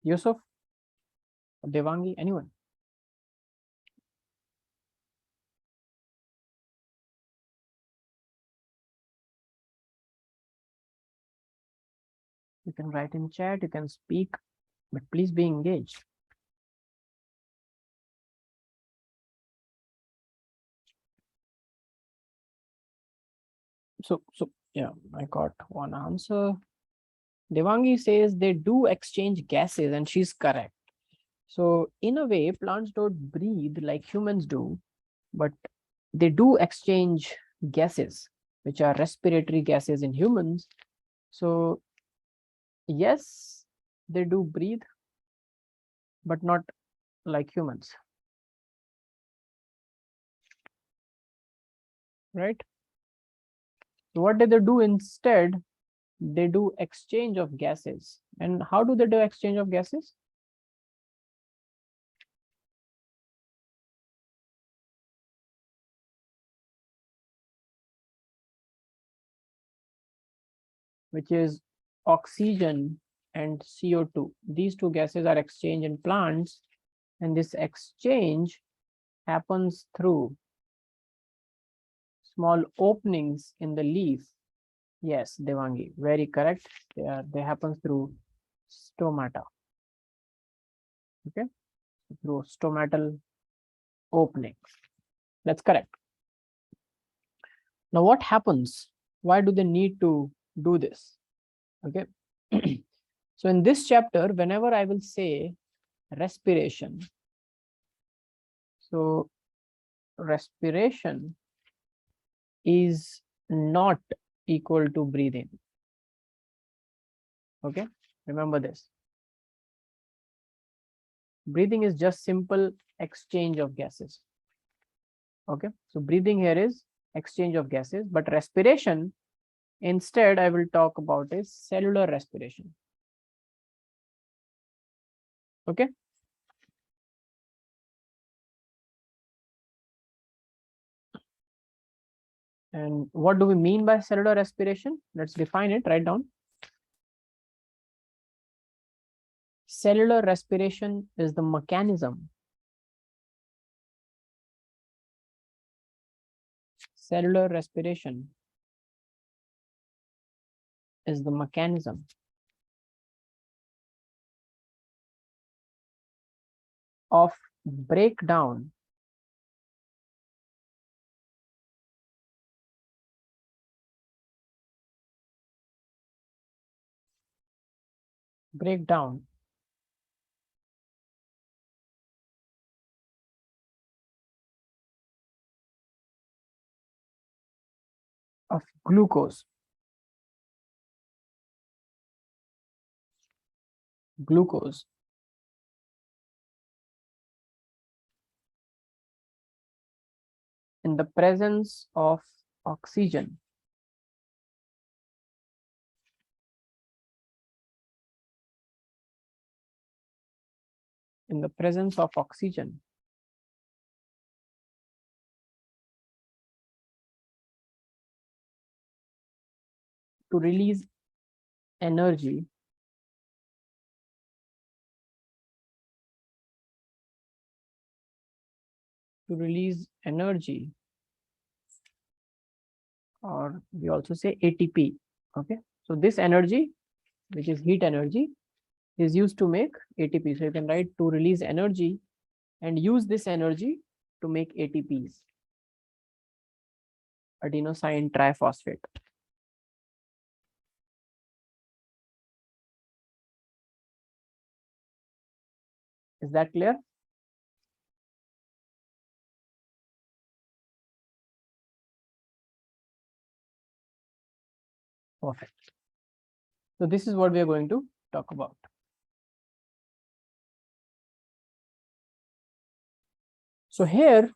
Yusuf, Devangi, anyone? You can write in chat, you can speak, but please be engaged. So yeah, I got one answer. Devangi says they do exchange gases, and she's correct. So in a way, plants don't breathe like humans do, but they do exchange gases, which are respiratory gases in humans. So yes, they do breathe, but not like humans. Right? So what do they do instead? They do exchange of gases. And how do they do exchange of gases? Which is oxygen and CO2. These two gases are exchanged in plants, and this exchange happens through small openings in the leaf. Yes, Devangi, very correct. They happen through stomata. Okay, through stomatal openings. That's correct. Now, what happens? Why do they need to do this? Okay. So in this chapter, whenever I will say respiration, so respiration is not equal to breathing. Okay, remember this. Breathing is just simple exchange of gases. Okay, so breathing here is exchange of gases, but respiration, instead, I will talk about is cellular respiration. Okay. And what do we mean by cellular respiration? Let's define it, write down. Cellular respiration is the mechanism. Cellular respiration is the mechanism of breakdown of glucose. Glucose in the presence of oxygen. In the presence of oxygen. To release energy or we also say ATP. Okay, so this energy, which is heat energy, is used to make ATP. So you can write to release energy and use this energy to make ATPs, adenosine triphosphate. Is that clear? Perfect. So this is what we are going to talk about. So here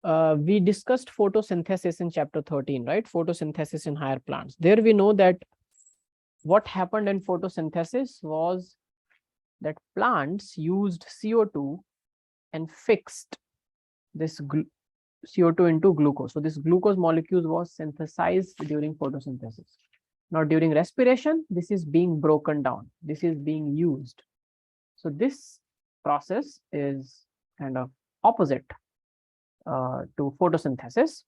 we discussed photosynthesis in chapter 13, right? Photosynthesis in higher plants. There we know that what happened in photosynthesis was that plants used CO2 and fixed this CO2 into glucose. So this glucose molecule was synthesized during photosynthesis. Now during respiration, this is being broken down. This is being used. So this process is kind of opposite to photosynthesis.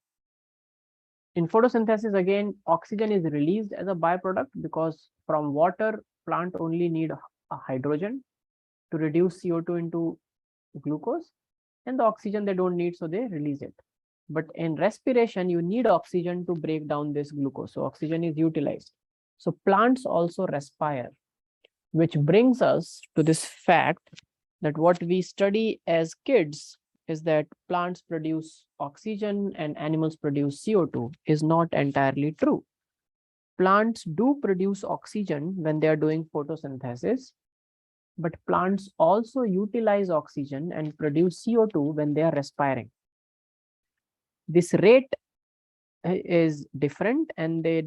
In photosynthesis, again, oxygen is released as a byproduct because from water, plant only need a hydrogen to reduce CO2 into glucose, and the oxygen they don't need, so they release it. But in respiration, you need oxygen to break down this glucose. So oxygen is utilized. So plants also respire, which brings us to this fact that what we study as kids is that plants produce oxygen and animals produce CO2 is not entirely true. Plants do produce oxygen when they are doing photosynthesis, but plants also utilize oxygen and produce CO2 when they are respiring. This rate is different, and they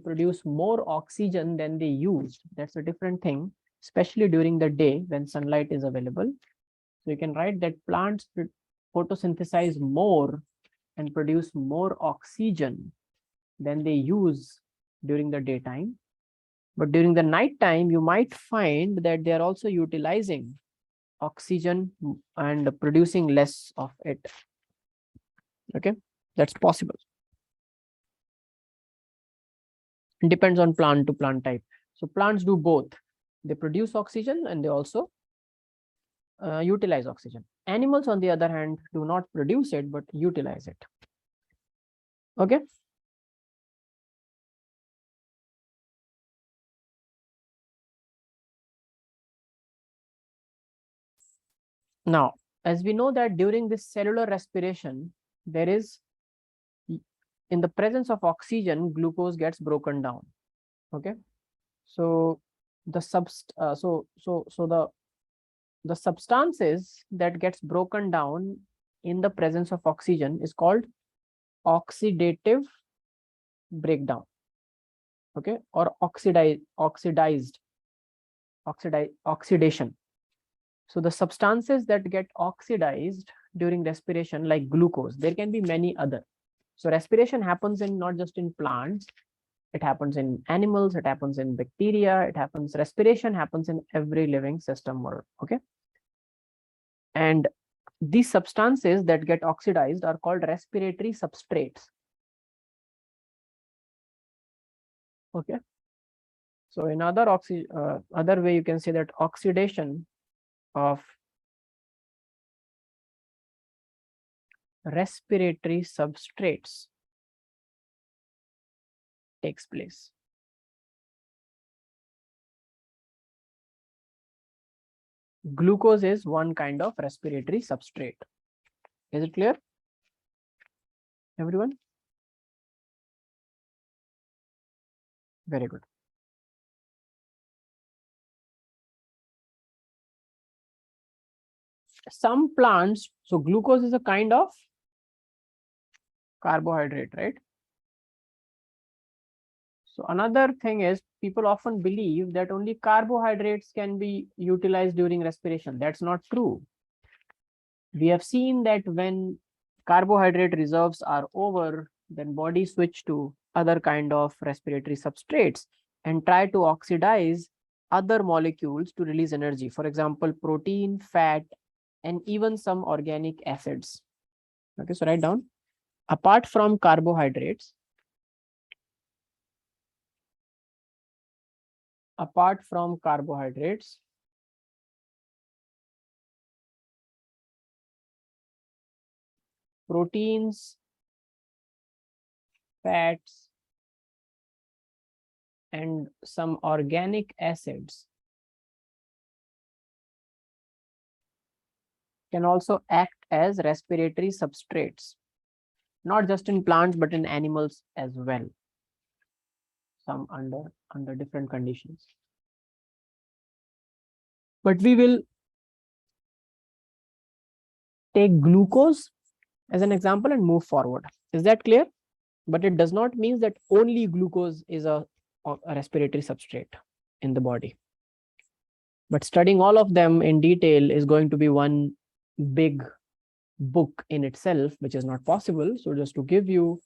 produce more oxygen than they use. That's a different thing, especially during the day when sunlight is available. So you can write that plants photosynthesize more and produce more oxygen than they use during the daytime. But during the night time, you might find that they are also utilizing oxygen and producing less of it. Okay, that's possible. It depends on plant to plant type. So plants do both. They produce oxygen and they also utilize oxygen. Animals, on the other hand, do not produce it, but utilize it. Okay. Now, as we know that during this cellular respiration, there is, in the presence of oxygen, glucose gets broken down. Okay. So the the substances that gets broken down in the presence of oxygen is called oxidative breakdown. Okay, or oxidation. So the substances that get oxidized during respiration, like glucose, there can be many other. So respiration happens in not just in plants, it happens in animals, it happens in bacteria, respiration happens in every living system world. Okay. And these substances that get oxidized are called respiratory substrates. Okay. So in other way, you can say that oxidation of respiratory substrates takes place. Glucose is one kind of respiratory substrate. Is it clear, everyone? Very good. Some plants, so glucose is a kind of carbohydrate, right? So another thing is, people often believe that only carbohydrates can be utilized during respiration. That's not true. We have seen that when carbohydrate reserves are over, then body switch to other kind of respiratory substrates and try to oxidize other molecules to release energy. For example, protein, fat, and even some organic acids. Okay, so write down. Apart from carbohydrates, proteins, fats, and some organic acids can also act as respiratory substrates, not just in plants, but in animals as well, some under different conditions. But we will take glucose as an example and move forward. Is that clear? But it does not mean that only glucose is a respiratory substrate in the body. But studying all of them in detail is going to be one big book in itself, which is not possible. So just to give you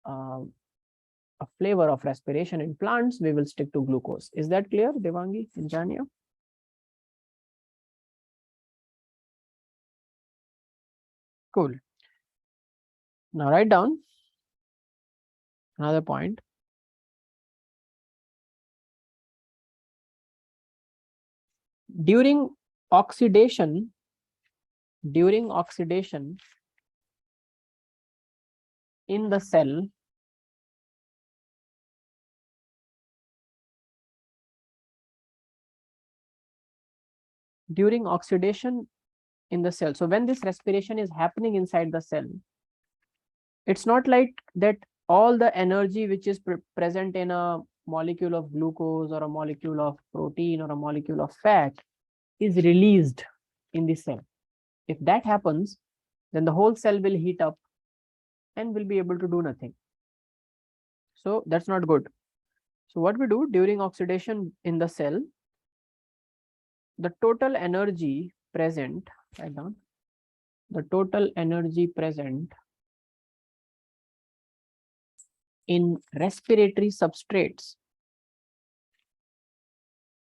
a flavor of respiration in plants, we will stick to glucose. Is that clear, Devangi and Jania? Cool. Now write down another point. During oxidation in the cell, so when this respiration is happening inside the cell, it's not like that all the energy which is present in a molecule of glucose or a molecule of protein or a molecule of fat is released in the cell. If that happens, then the whole cell will heat up and will be able to do nothing. So that's not good. So what we do during oxidation in the cell, the total energy present, write down, the total energy present in respiratory substrates,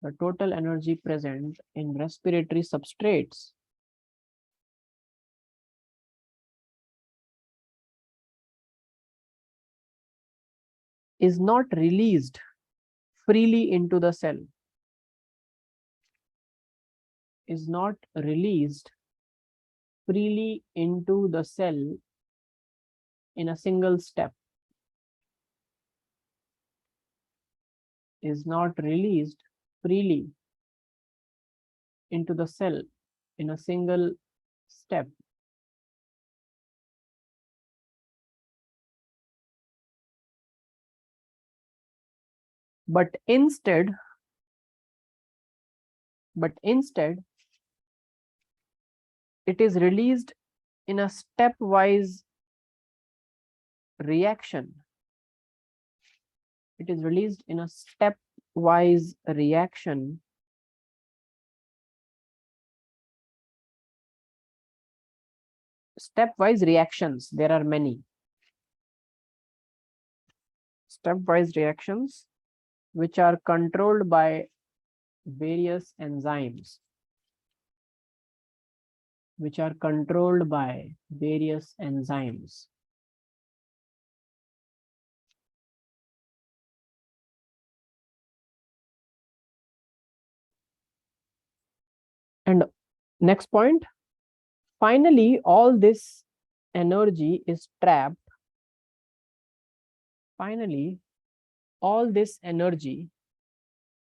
the total energy present in respiratory substrates is not released freely into the cell, is not released freely into the cell in a single step, is not released freely into the cell in a single step. But instead, it is released in a stepwise reaction. It is released in a stepwise reaction stepwise reactions. There are many stepwise reactions which are controlled by various enzymes, And next point, finally, all this energy is trapped. Finally, all this energy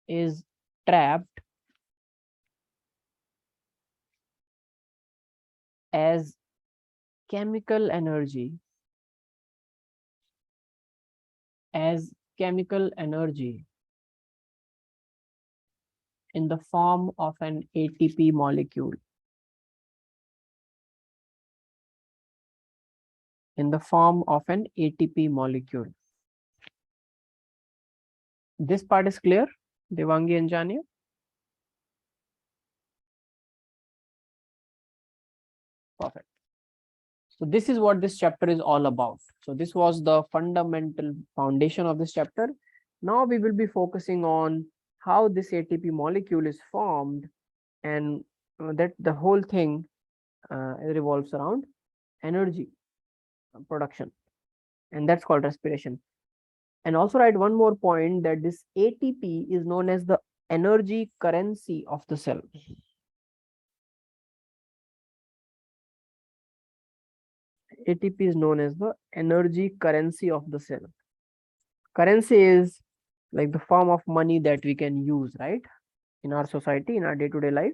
is trapped as chemical energy, in the form of an ATP molecule. This part is clear, Devangi and Jania? Perfect. So this is what this chapter is all about. So this was the fundamental foundation of this chapter. Now we will be focusing on how this ATP molecule is formed, and that the whole thing revolves around energy production, and that's called respiration. And also write one more point, that this ATP is known as the energy currency of the cell. ATP is known as the energy currency of the cell. Currency is like the form of money that we can use, right, in our society, in our day-to-day life.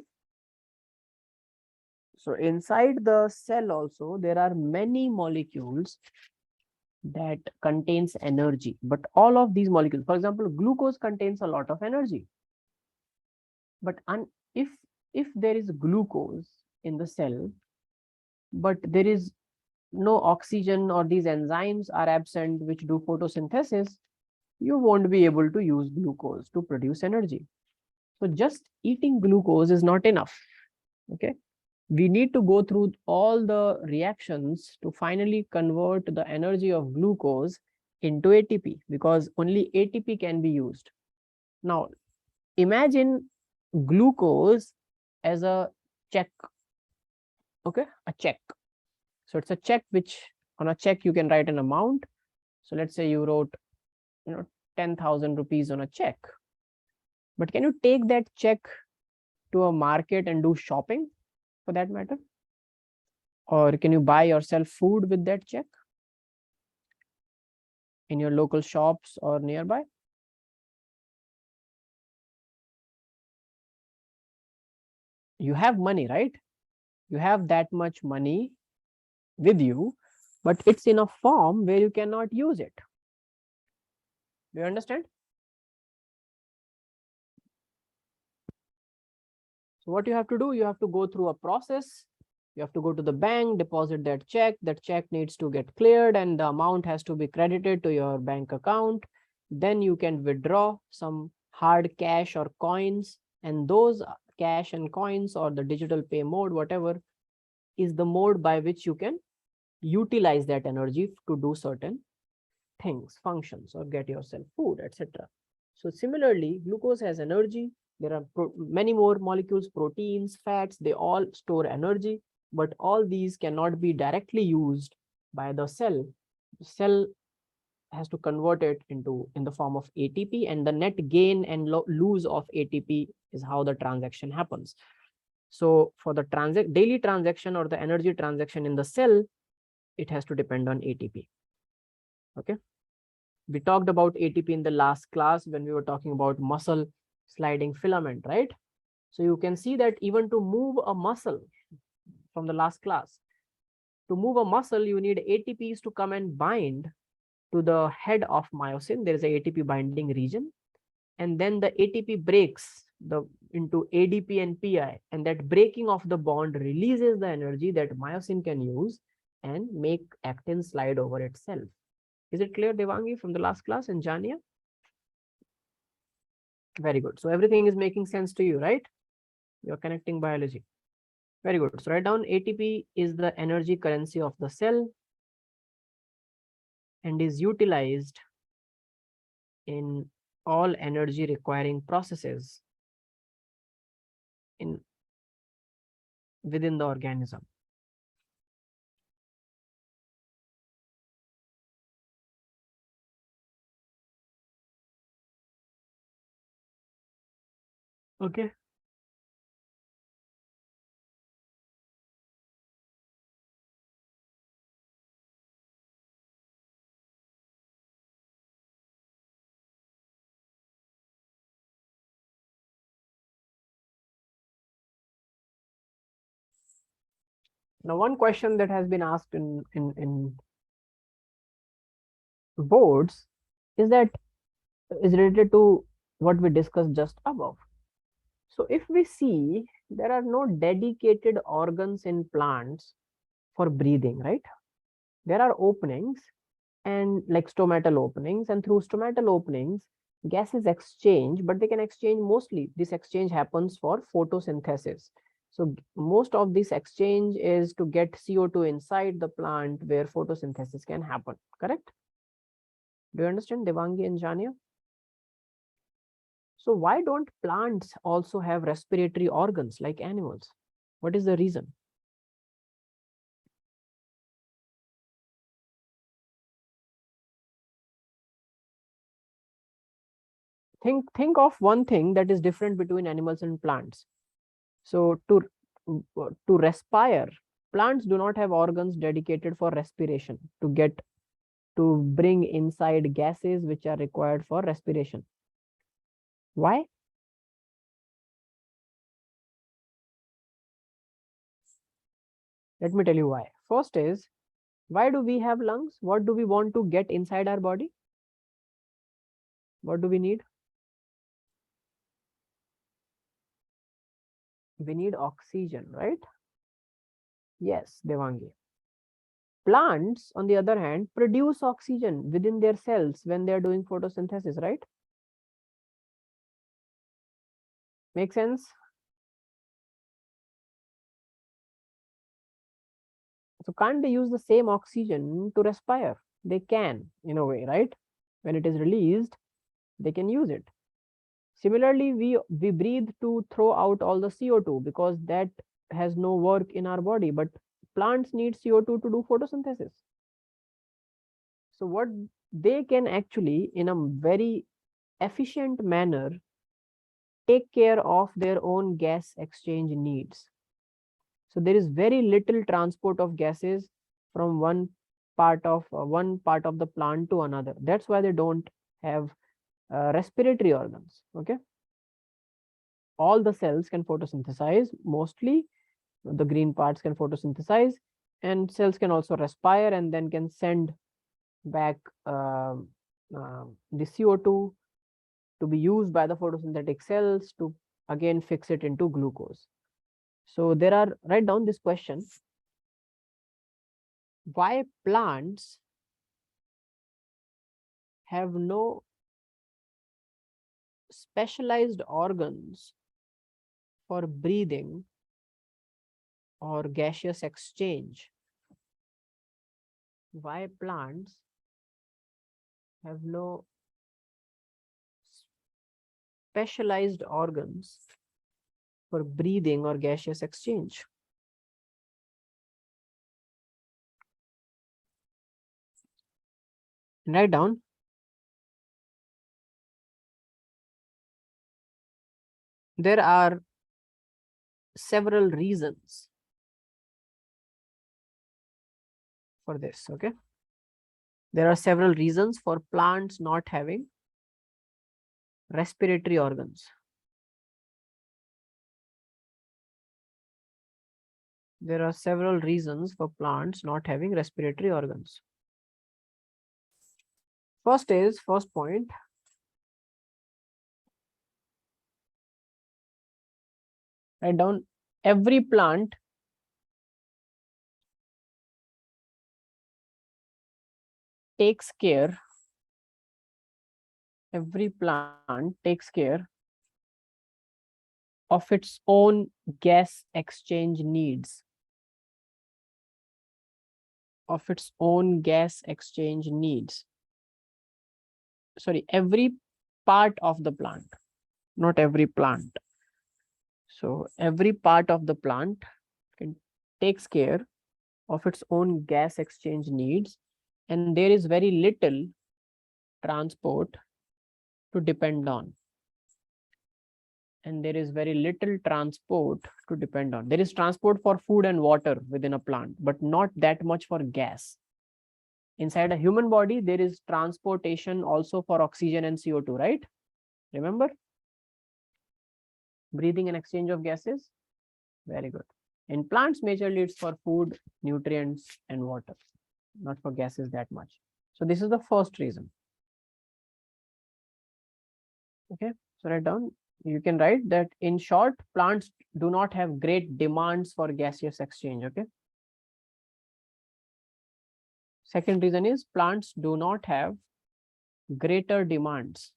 So inside the cell also, there are many molecules that contains energy, but all of these molecules, for example, glucose contains a lot of energy. But if there is glucose in the cell, but there is no oxygen or these enzymes are absent which do photosynthesis, you won't be able to use glucose to produce energy. So just eating glucose is not enough. Okay, we need to go through all the reactions to finally convert the energy of glucose into ATP, because only ATP can be used. Now imagine glucose as a check. Okay, a check. So it's a check, which on a check you can write an amount. So let's say you wrote 10,000 rupees on a check, but can you take that check to a market and do shopping for that matter? Or can you buy yourself food with that check in your local shops or nearby? You have money, right? You have that much money with you, but it's in a form where you cannot use it. Do you understand? So what you have to do, you have to go through a process. You have to go to the bank, deposit that check. That check needs to get cleared and the amount has to be credited to your bank account. Then you can withdraw some hard cash or coins, and those cash and coins or the digital pay mode, whatever, is the mode by which you can utilize that energy to do certain things, functions, or get yourself food, etc. So similarly, glucose has energy. There are many more molecules, proteins, fats, they all store energy, but all these cannot be directly used by the cell. The cell has to convert it into in the form of ATP, and the net gain and lose of ATP is how the transaction happens. So for the daily transaction or the energy transaction in the cell, it has to depend on ATP. Okay. We talked about ATP in the last class when we were talking about muscle sliding filament, right? So you can see that even to move a muscle from the last class, to move a muscle, you need ATPs to come and bind to the head of myosin. There is a ATP binding region, and then the ATP breaks into ADP and PI, and that breaking of the bond releases the energy that myosin can use and make actin slide over itself. Is it clear, Devangi, from the last class, and Jania? Very good. So everything is making sense to you, right? You're connecting biology. Very good. So write down ATP is the energy currency of the cell and is utilized in all energy requiring processes within the organism. Okay. Now, one question that has been asked in boards is related to what we discussed just above. So if we see, there are no dedicated organs in plants for breathing, right? There are openings, and like stomatal openings, and through stomatal openings, gases exchange, but they can exchange mostly. This exchange happens for photosynthesis. So most of this exchange is to get CO2 inside the plant where photosynthesis can happen, correct? Do you understand, Devangi and Jania? So why don't plants also have respiratory organs like animals? What is the reason? Think of one thing that is different between animals and plants. So to respire, plants do not have organs dedicated for respiration to bring inside gases which are required for respiration. Why? Let me tell you why. First is, why do we have lungs? What do we want to get inside our body? What do we need? We need oxygen, right? Yes, Devangi. Plants, on the other hand, produce oxygen within their cells when they are doing photosynthesis, right? Make sense? So can't they use the same oxygen to respire? They can, in a way, right? When it is released, they can use it. Similarly, we breathe to throw out all the CO2 because that has no work in our body, but plants need CO2 to do photosynthesis. So what they can actually, in a very efficient manner, take care of their own gas exchange needs. So there is very little transport of gases from one part of the plant to another. That's why they don't have respiratory organs. Okay, all the cells can photosynthesize. Mostly the green parts can photosynthesize, and cells can also respire and then can send back the CO2 to be used by the photosynthetic cells to again fix it into glucose. So there are, write down this question: why plants have no specialized organs for breathing or gaseous exchange? Why plants have no specialized organs for breathing or gaseous exchange? Write down. There are several reasons for this. Okay, there are several reasons for plants not having respiratory organs. There are several reasons for plants not having respiratory organs. First point, write down, every plant takes care, of its own gas exchange needs. Sorry, every part of the plant, not every plant. So every part of the plant takes care of its own gas exchange needs, and there is very little transport to depend on. There is transport for food and water within a plant, but not that much for gas. Inside a human body, there is transportation also for oxygen and CO2, right? Remember? Breathing and exchange of gases. Very good. In plants, majorly it's for food, nutrients, and water, not for gases that much. So this is the first reason. Okay, so write down. You can write that, in short, plants do not have great demands for gaseous exchange. Okay. Second reason is, plants do not have greater demands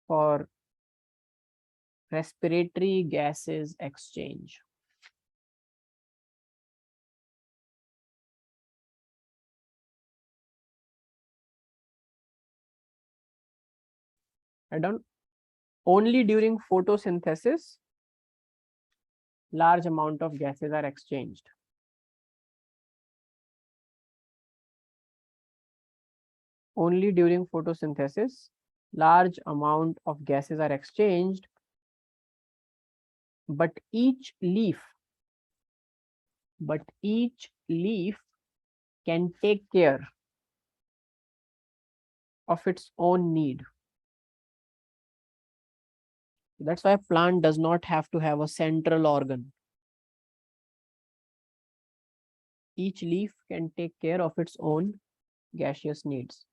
for respiratory gases exchange. Write down, only during photosynthesis large amount of gases are exchanged. Only during photosynthesis large amount of gases are exchanged, but each leaf can take care of its own need. That's why a plant does not have to have a central organ. Each leaf can take care of its own gaseous needs.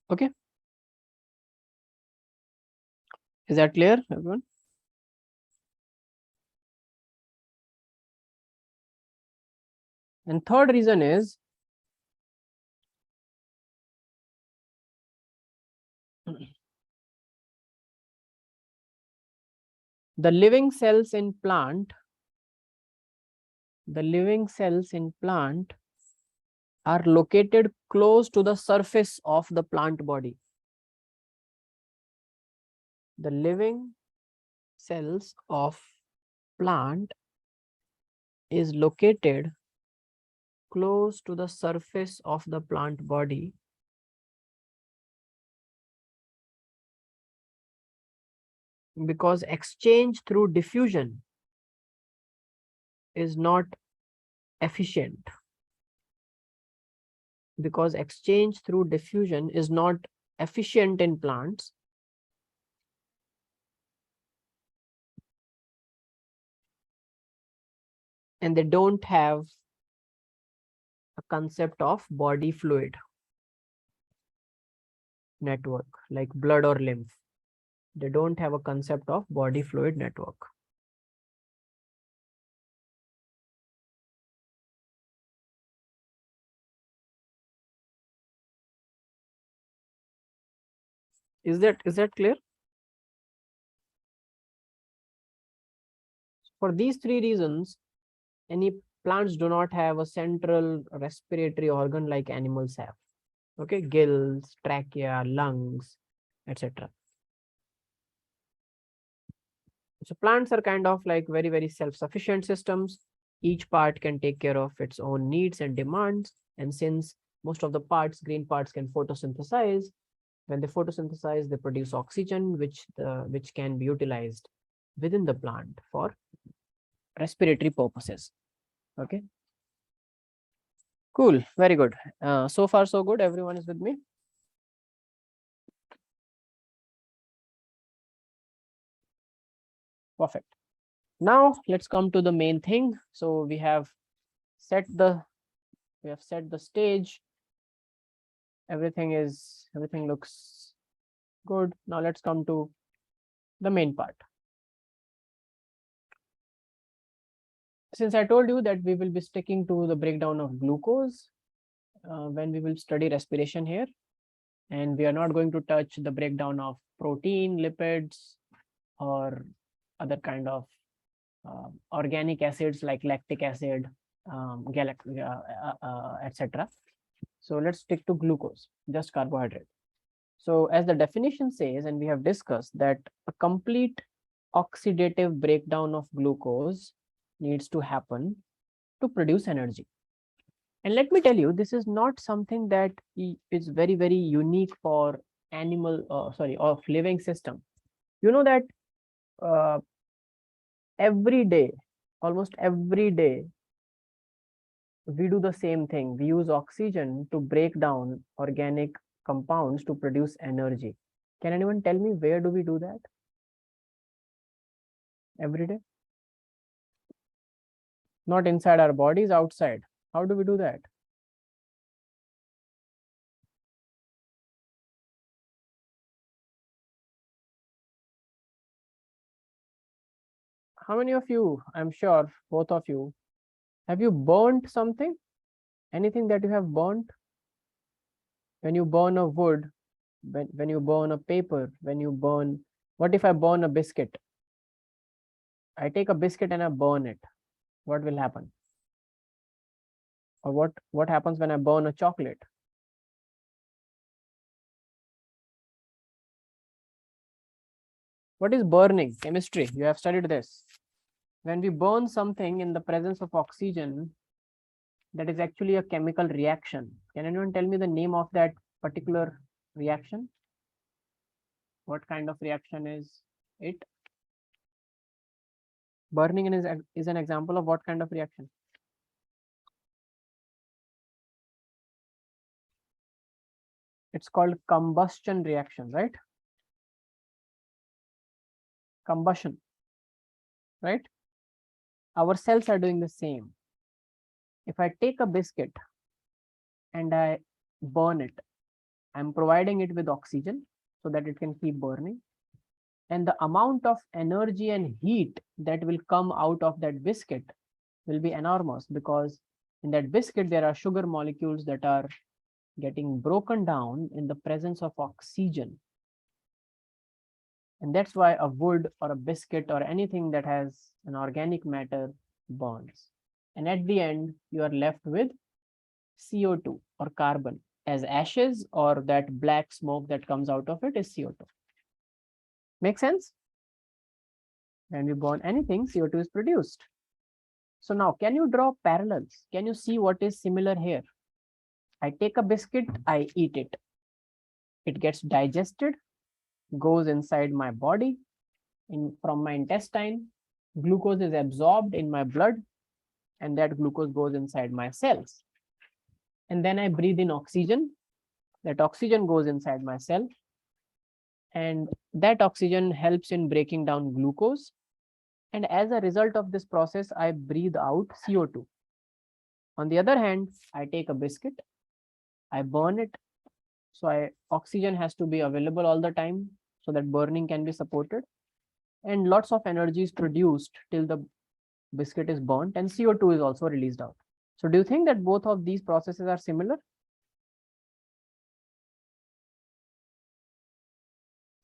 Okay. Is that clear, everyone? And third reason is, the living cells in plant are located close to the surface of the plant body. The living cells of plant is located close to the surface of the plant body because exchange through diffusion is not efficient. Because exchange through diffusion is not efficient in plants, and they don't have a concept of body fluid network like blood or lymph. They don't have a concept of body fluid network. Is that clear? For these three reasons, any plants do not have a central respiratory organ like animals have. Okay, gills, trachea, lungs, etc. So plants are kind of like very, very self-sufficient systems. Each part can take care of its own needs and demands. And since most of the parts, green parts, can photosynthesize, when they photosynthesize, they produce oxygen, which can be utilized within the plant for respiratory purposes. Okay. Cool. Very good. So far, so good. Everyone is with me. Perfect. Now let's come to the main thing. So we have set the stage. Everything looks good. Now let's come to the main part. Since I told you that we will be sticking to the breakdown of glucose when we will study respiration here, and we are not going to touch the breakdown of protein, lipids, or other kind of organic acids like lactic acid, etc. So let's stick to glucose, just carbohydrate. So as the definition says, and we have discussed that a complete oxidative breakdown of glucose needs to happen to produce energy. And let me tell you, this is not something that is very, very unique for of living system. You know that every day, almost every day, we do the same thing. We use oxygen to break down organic compounds to produce energy. Can anyone tell me where do we do that? Every day? Not inside our bodies, outside. How do we do that? How many of you, I'm sure both of you, have you burnt something? Anything that you have burnt? When you burn a wood, when you burn a paper, what if I burn a biscuit? I take a biscuit and I burn it. What will happen? Or what happens when I burn a chocolate? What is burning? Chemistry. You have studied this. When we burn something in the presence of oxygen, that is actually a chemical reaction. Can anyone tell me the name of that particular reaction? What kind of reaction is it? Burning is an example of what kind of reaction? It's called combustion reaction, right? Combustion, right? Our cells are doing the same. If I take a biscuit and I burn it, I'm providing it with oxygen so that it can keep burning. And the amount of energy and heat that will come out of that biscuit will be enormous, because in that biscuit, there are sugar molecules that are getting broken down in the presence of oxygen. And that's why a wood or a biscuit or anything that has an organic matter burns. And at the end, you are left with CO2 or carbon as ashes, or that black smoke that comes out of it is CO2. Make sense? When we burn anything, CO2 is produced. So now, can you draw parallels? Can you see what is similar here? I take a biscuit, I eat it. It gets digested, goes inside my body, from my intestine. Glucose is absorbed in my blood, and that glucose goes inside my cells. And then I breathe in oxygen. That oxygen goes inside my cell, and that oxygen helps in breaking down glucose. And as a result of this process, I breathe out CO2. On the other hand, I take a biscuit, I burn it. So oxygen has to be available all the time so that burning can be supported. And lots of energy is produced till the biscuit is burnt, and CO2 is also released out. So do you think that both of these processes are similar?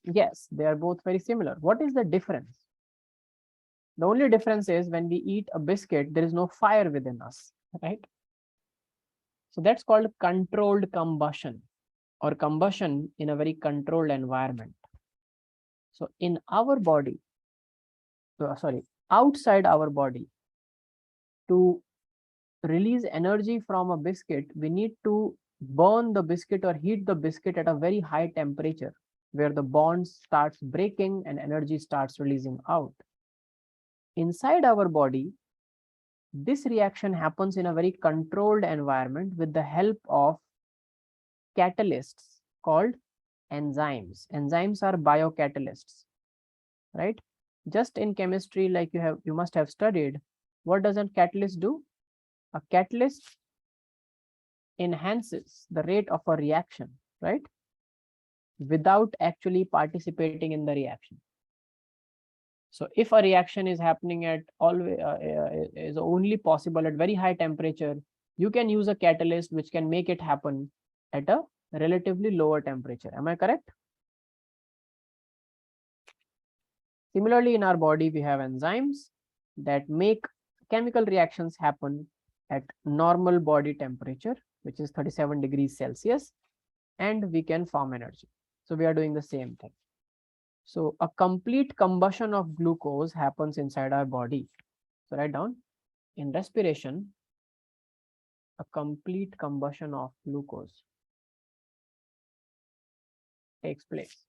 Yes, they are both very similar. What is the difference? The only difference is when we eat a biscuit, there is no fire within us, right? So that's called controlled combustion, or combustion in a very controlled environment. So in our body, outside our body, to release energy from a biscuit, we need to burn the biscuit or heat the biscuit at a very high temperature, where the bonds starts breaking and energy starts releasing out. Inside our body, this reaction happens in a very controlled environment with the help of catalysts called enzymes. Enzymes are biocatalysts, right? Just in chemistry, like you must have studied, what does a catalyst do? A catalyst enhances the rate of a reaction, right? Without actually participating in the reaction. So if a reaction is happening at always is only possible at very high temperature, you can use a catalyst which can make it happen at a relatively lower temperature. Am I correct? Similarly, in our body, we have enzymes that make chemical reactions happen at normal body temperature, which is 37 degrees Celsius, and we can form energy. So we are doing the same thing. So a complete combustion of glucose happens inside our body. So write down, in respiration, a complete combustion of glucose takes place.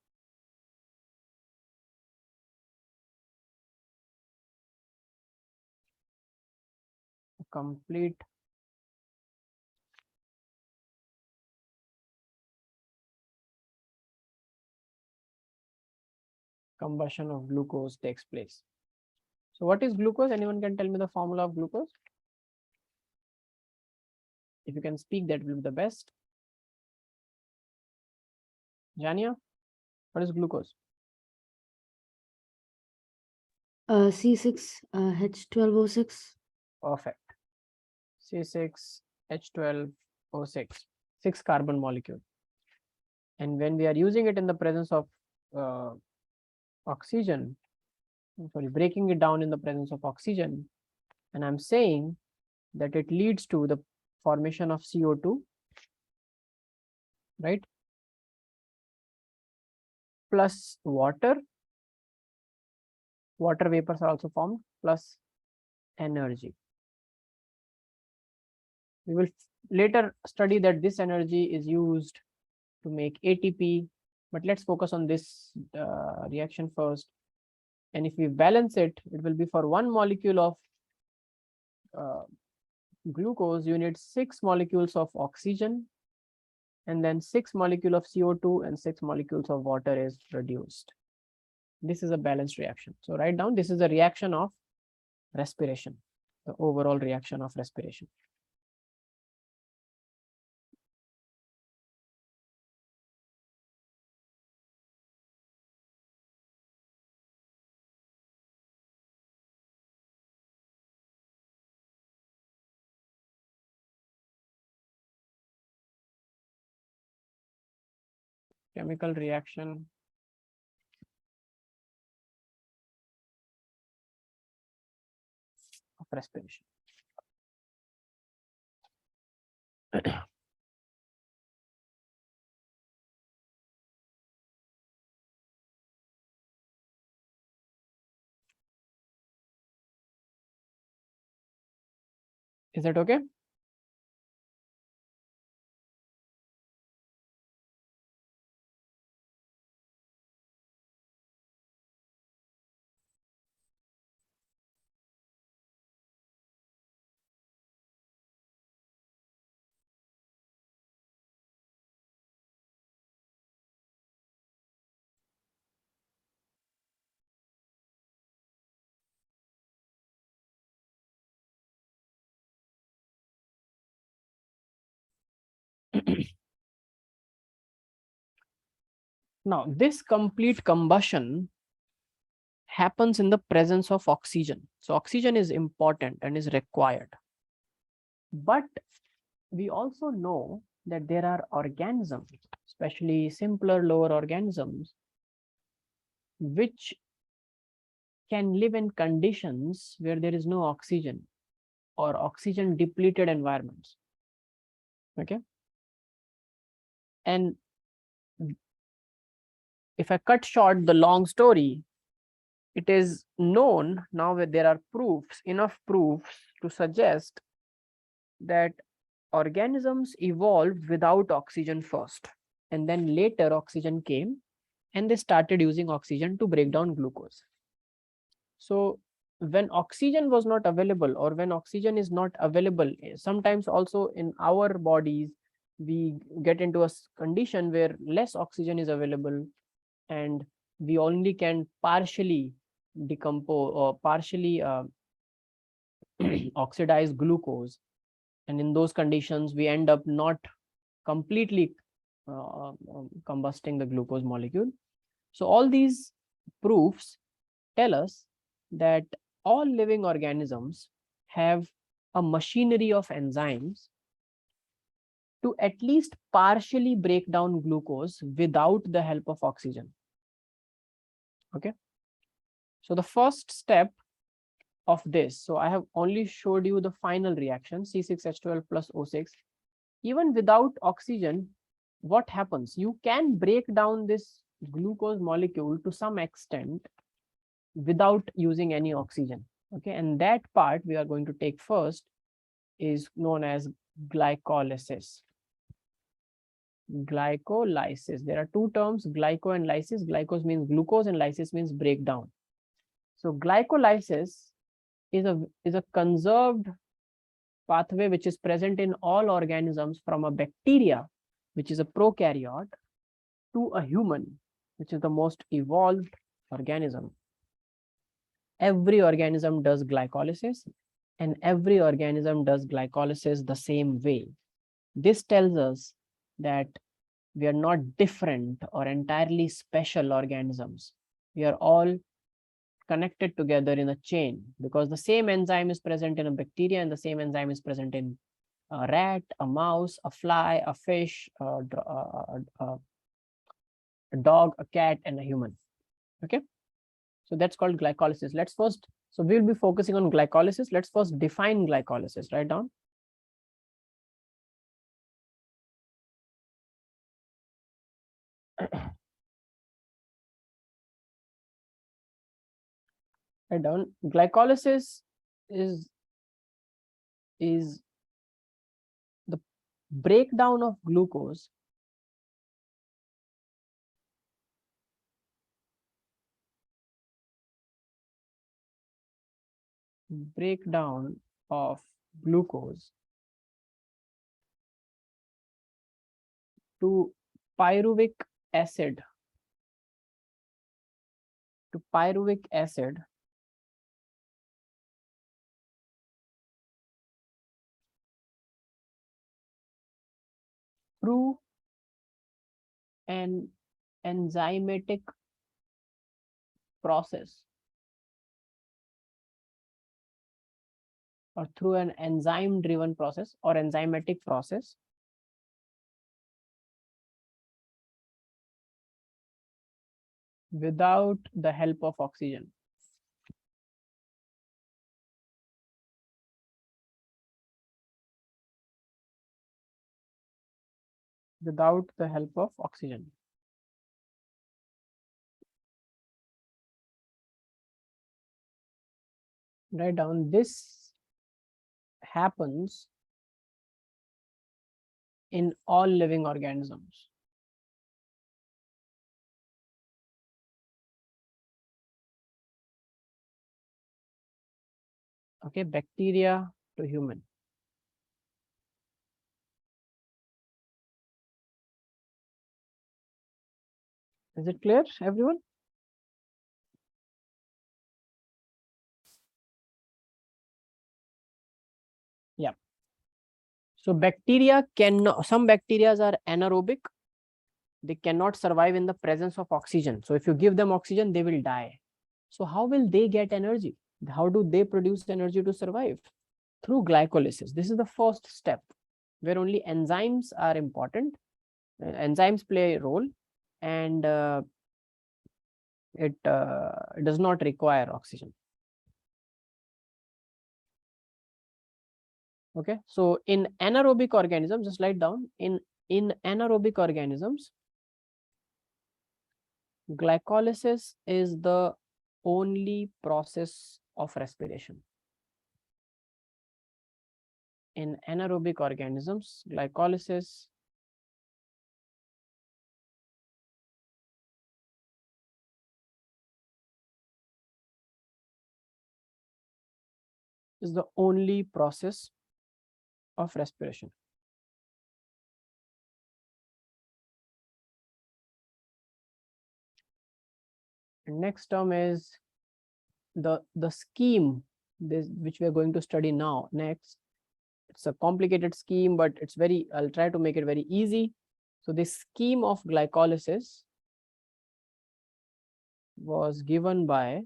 A complete combustion of glucose takes place. So what is glucose? Anyone can tell me the formula of glucose? If you can speak, that will be the best. Jania, what is glucose? C6H12O6. Perfect. C6H12O6, 6 carbon molecule. And when we are using it in the presence of oxygen, breaking it down in the presence of oxygen, and I'm saying that it leads to the formation of CO2, right? Plus water vapors are also formed, plus energy. We will later study that this energy is used to make ATP, but let's focus on this reaction first. And if we balance it, it will be for 1 molecule of glucose, you need 6 molecules of oxygen, and then 6 molecules of CO2 and 6 molecules of water is produced. This is a balanced reaction. So write down, this is a reaction of respiration, the overall reaction of respiration. Chemical reaction of respiration. Is that okay? Now, this complete combustion happens in the presence of oxygen. So oxygen is important and is required. But we also know that there are organisms, especially simpler, lower organisms, which can live in conditions where there is no oxygen or oxygen depleted environments. Okay. And if I cut short the long story, it is known now that there are proofs, enough proofs to suggest that organisms evolved without oxygen first, and then later oxygen came and they started using oxygen to break down glucose. So when oxygen was not available, or when oxygen is not available, sometimes also in our bodies, we get into a condition where less oxygen is available and we only can partially decompose or partially oxidize glucose. And in those conditions, we end up not completely combusting the glucose molecule. So all these proofs tell us that all living organisms have a machinery of enzymes to at least partially break down glucose without the help of oxygen. Okay. So the first step of this, so I have only showed you the final reaction, C6H12 plus O6. Even without oxygen, what happens? You can break down this glucose molecule to some extent without using any oxygen. Okay, and that part we are going to take first is known as glycolysis. Glycolysis. There are two terms, glyco and lysis. Glycos means glucose and lysis means breakdown. So glycolysis is a conserved pathway which is present in all organisms, from a bacteria, which is a prokaryote, to a human, which is the most evolved organism. Every organism does glycolysis, and every organism does glycolysis the same way. This tells us that we are not different or entirely special organisms. We are all connected together in a chain, because the same enzyme is present in a bacteria and the same enzyme is present in a rat, a mouse, a fly, a fish, a dog, a cat, and a human. Okay. So that's called glycolysis. Let's first, so we'll be focusing on glycolysis. Let's first define glycolysis. Write down. Write down. Glycolysis is the breakdown of glucose breakdown of glucose to pyruvic acid through an enzymatic process, or through an enzyme driven process or enzymatic process without the help of oxygen. without the help of oxygen. Write down, this happens in all living organisms. Okay, bacteria to human. Is it clear, everyone? Yeah. So bacteria some bacteria are anaerobic. They cannot survive in the presence of oxygen. So if you give them oxygen, they will die. So how will they get energy? How do they produce energy to survive? Through glycolysis. This is the first step where only enzymes are important. Enzymes play a role, and it does not require oxygen. Okay, so in anaerobic organisms, just write down, in anaerobic organisms, glycolysis is the only process of respiration. In anaerobic organisms, glycolysis is the only process of respiration. And next term is the scheme, which we are going to study now next. It's a complicated scheme, but it's I'll try to make it very easy. So this scheme of glycolysis was given by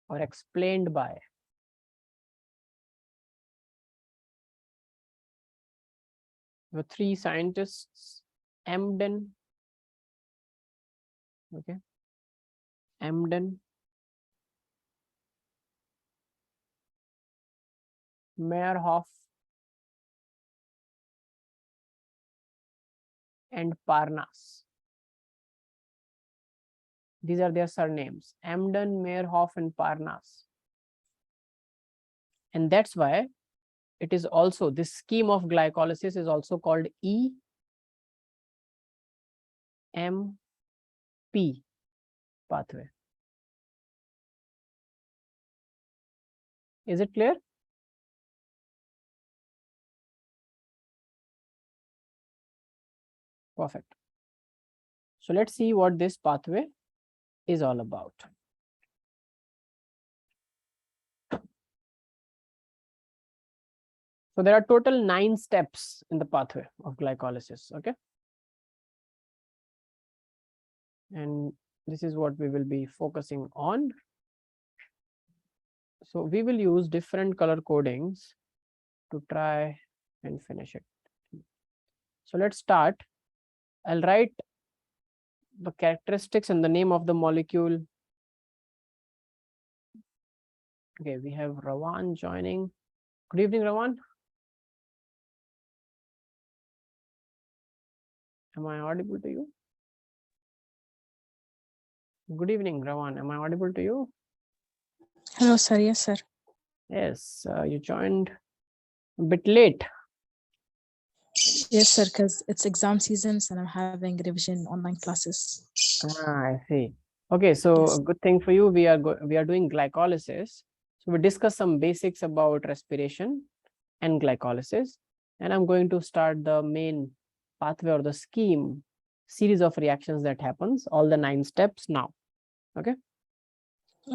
or explained by the three scientists, Emden, okay, Emden, Meyerhoff, and Parnas. These are their surnames, Emden, Meyerhoff, and Parnas. And that's why it is also, this scheme of glycolysis is also called EMP pathway. Is it clear? Perfect. So let's see what this pathway is all about. So there are total 9 steps in the pathway of glycolysis, okay? And this is what we will be focusing on. So we will use different color codings to try and finish it. So let's start. I'll write the characteristics and the name of the molecule. Okay, we have Rawan joining. Good evening, Rawan. Am I audible to you? Good evening, Rawan. Am I audible to you? Hello, sir. Yes, sir. Yes, you joined a bit late. Yes, sir, because it's exam seasons and I'm having revision online classes. I see. Okay, so Yes. a good thing for you, we are doing glycolysis. So we discuss some basics about respiration and glycolysis, and I'm going to start the main pathway or the scheme, series of reactions that happens, all the 9 steps now. Okay.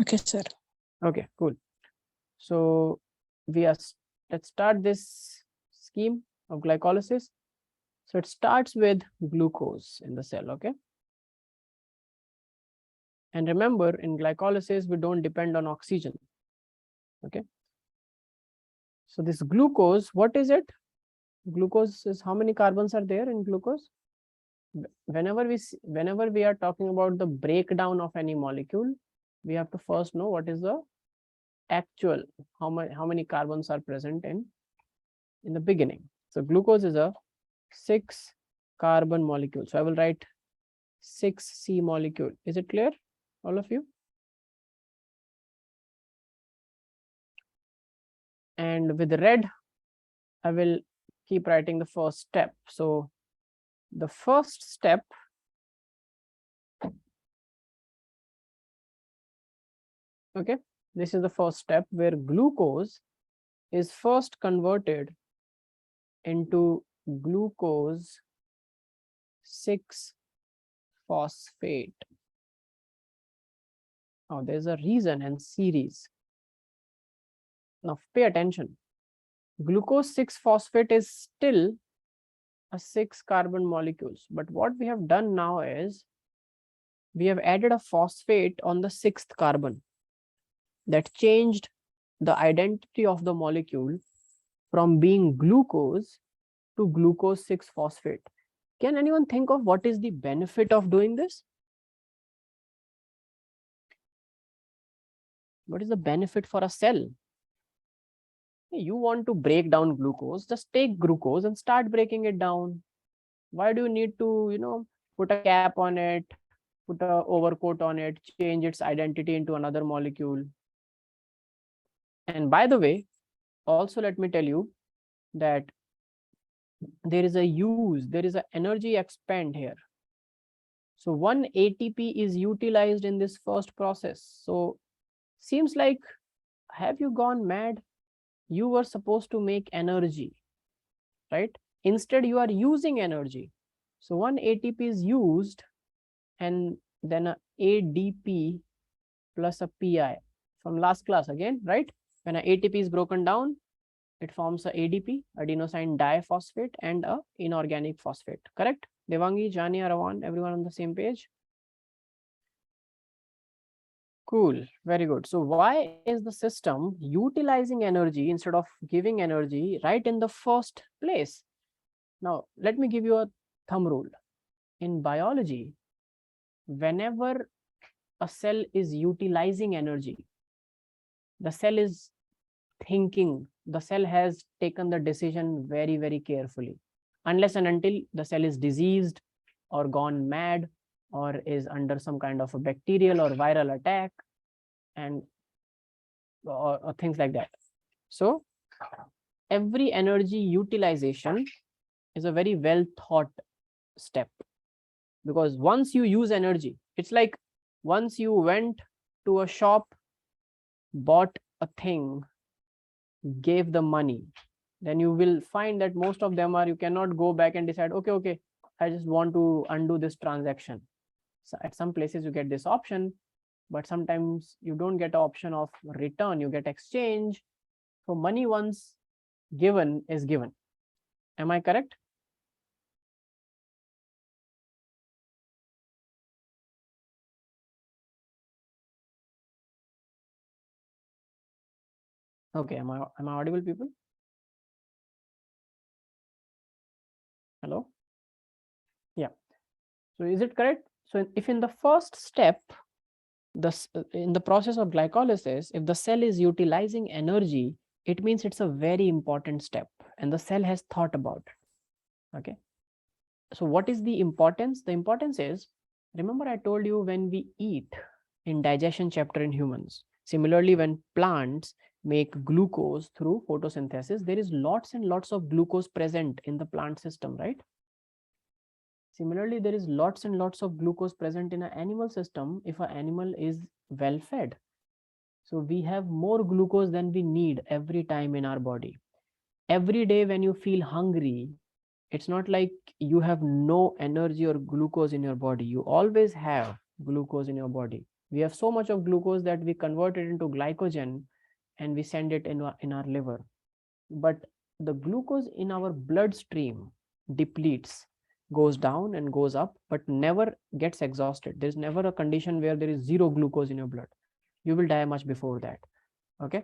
Okay, sir. Okay, cool. So let's start this scheme of glycolysis. So it starts with glucose in the cell, okay? And remember, in glycolysis, we don't depend on oxygen, okay? So this glucose, what is it? Glucose is, how many carbons are there in glucose? Whenever we are talking about the breakdown of any molecule, we have to first know what is the actual, how many carbons are present in the beginning. So glucose is a 6 carbon molecule. So I will write 6C molecule. Is it clear, all of you? And with red, I will keep writing the first step. So the first step okay, this is the first step where glucose is first converted into glucose 6-phosphate. Now there's a reason and series. Now pay attention. Glucose 6-phosphate is still a 6 carbon molecules, but what we have done now is we have added a phosphate on the 6th carbon. That changed the identity of the molecule from being glucose to glucose 6-phosphate. Can anyone think of what is the benefit of doing this? What is the benefit for a cell? You want to break down glucose, just take glucose and start breaking it down. Why do you need to, put a cap on it, put a overcoat on it, change its identity into another molecule? And by the way, also let me tell you that there is an energy expend here. So 1 ATP is utilized in this first process. So seems like, have you gone mad? You were supposed to make energy, right? Instead, you are using energy. So 1 ATP is used and then a ADP plus a PI from last class again, right? When an ATP is broken down, it forms a ADP, adenosine diphosphate, and a inorganic phosphate, correct? Devangi, Jani, Ravan, everyone on the same page? Cool, very good. So why is the system utilizing energy instead of giving energy right in the first place? Now, let me give you a thumb rule. In biology, whenever a cell is utilizing energy, the cell is thinking, the cell has taken the decision very, very carefully. Unless and until the cell is diseased or gone mad or is under some kind of a bacterial or viral attack and or things like that. So every energy utilization is a very well thought step, because once you use energy, it's like once you went to a shop, bought a thing, gave the money, then you will find that most of them are, you cannot go back and decide, okay, I just want to undo this transaction. So at some places you get this option, but sometimes you don't get an option of return, you get exchange. So money once given is given. Am I correct? Okay, am I audible, people? Hello? Yeah. So is it correct? So if in the first step, in the process of glycolysis, if the cell is utilizing energy, it means it's a very important step and the cell has thought about it. Okay. So what is the importance? The importance is, remember I told you when we eat in digestion chapter in humans, similarly when plants make glucose through photosynthesis, there is lots and lots of glucose present in the plant system, right? Similarly, there is lots and lots of glucose present in an animal system if an animal is well fed. So we have more glucose than we need every time in our body. Every day when you feel hungry, it's not like you have no energy or glucose in your body. You always have glucose in your body. We have so much of glucose that we convert it into glycogen and we send it in our liver. But the glucose in our bloodstream depletes, goes down and goes up, but never gets exhausted. There's never a condition where there is zero glucose in your blood. You will die much before that. Okay.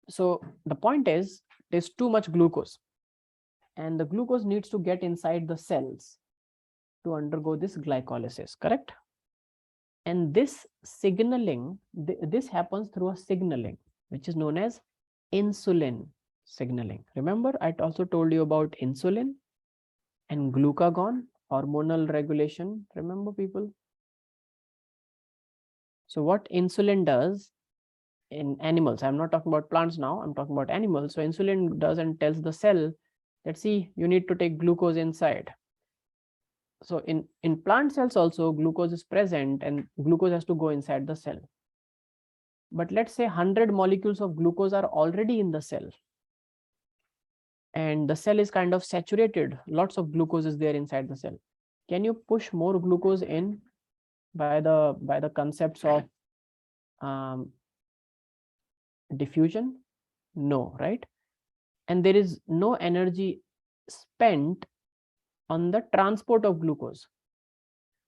So the point is, there's too much glucose and the glucose needs to get inside the cells to undergo this glycolysis, correct? And this signaling, this happens through a signaling, which is known as insulin signaling. Remember, I also told you about insulin and glucagon, hormonal regulation. Remember, people? So what insulin does in animals, I'm not talking about plants now, I'm talking about animals. So insulin does and tells the cell that, see, you need to take glucose inside. So in plant cells also, glucose is present and glucose has to go inside the cell. But let's say 100 molecules of glucose are already in the cell, and the cell is kind of saturated, lots of glucose is there inside the cell. Can you push more glucose in by the concepts of diffusion? No, right? And there is no energy spent on the transport of glucose,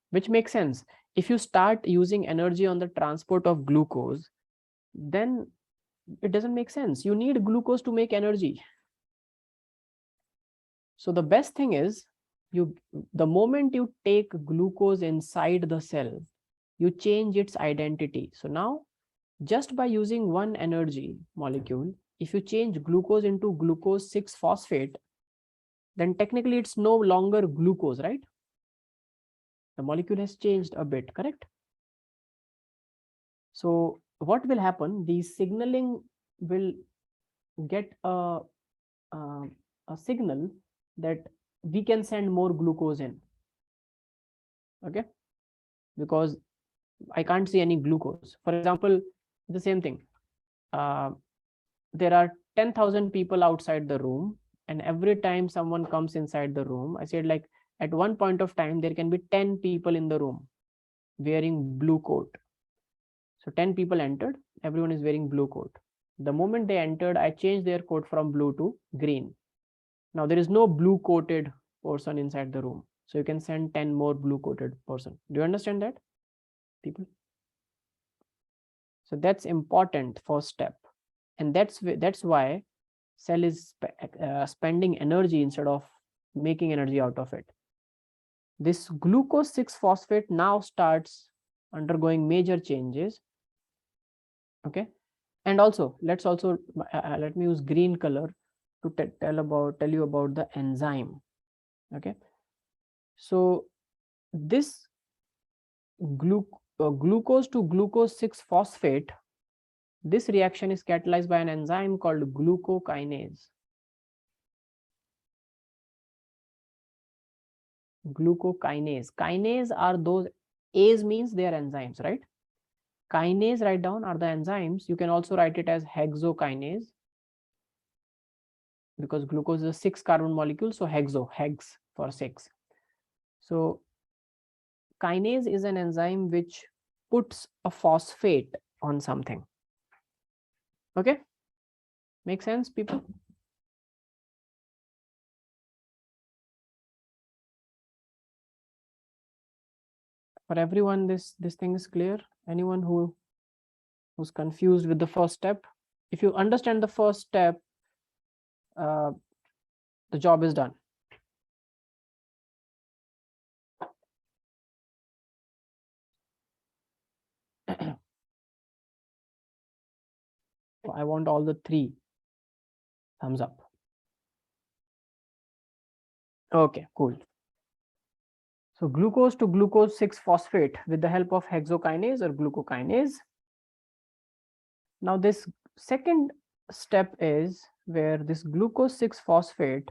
which makes sense. If you start using energy on the transport of glucose, then it doesn't make sense. You need glucose to make energy. So the best thing is, the moment you take glucose inside the cell, you change its identity. So now, just by using one energy molecule, if you change glucose into glucose 6-phosphate, then technically it's no longer glucose, right? The molecule has changed a bit, correct? So what will happen? The signaling will get a signal that we can send more glucose in. Okay, because I can't see any glucose. For example, the same thing. There are 10,000 people outside the room, and every time someone comes inside the room, I said, like, at one point of time, there can be 10 people in the room wearing blue coat. So 10 people entered, everyone is wearing blue coat. The moment they entered, I changed their coat from blue to green. Now there is no blue coated person inside the room. So you can send 10 more blue coated person. Do you understand that, people? So that's important first step. And that's why cell is spending energy instead of making energy out of it. This glucose 6-phosphate now starts undergoing major changes. Okay, and also let me use green color to tell you about the enzyme. Okay, so this glucose to glucose 6-phosphate, this reaction is catalyzed by an enzyme called glucokinase. Glucokinase. Kinase are those, A's means they are enzymes, right? Kinase, write down, are the enzymes. You can also write it as hexokinase, because glucose is a 6-carbon molecule, so hex for 6. So kinase is an enzyme which puts a phosphate on something. Okay, make sense, people? For everyone, this thing is clear? Anyone who's confused with the first step? If you understand the first step, the job is done. I want all the 3 thumbs up. Okay, cool. So glucose to glucose 6-phosphate with the help of hexokinase or glucokinase. Now this second step is where this glucose 6-phosphate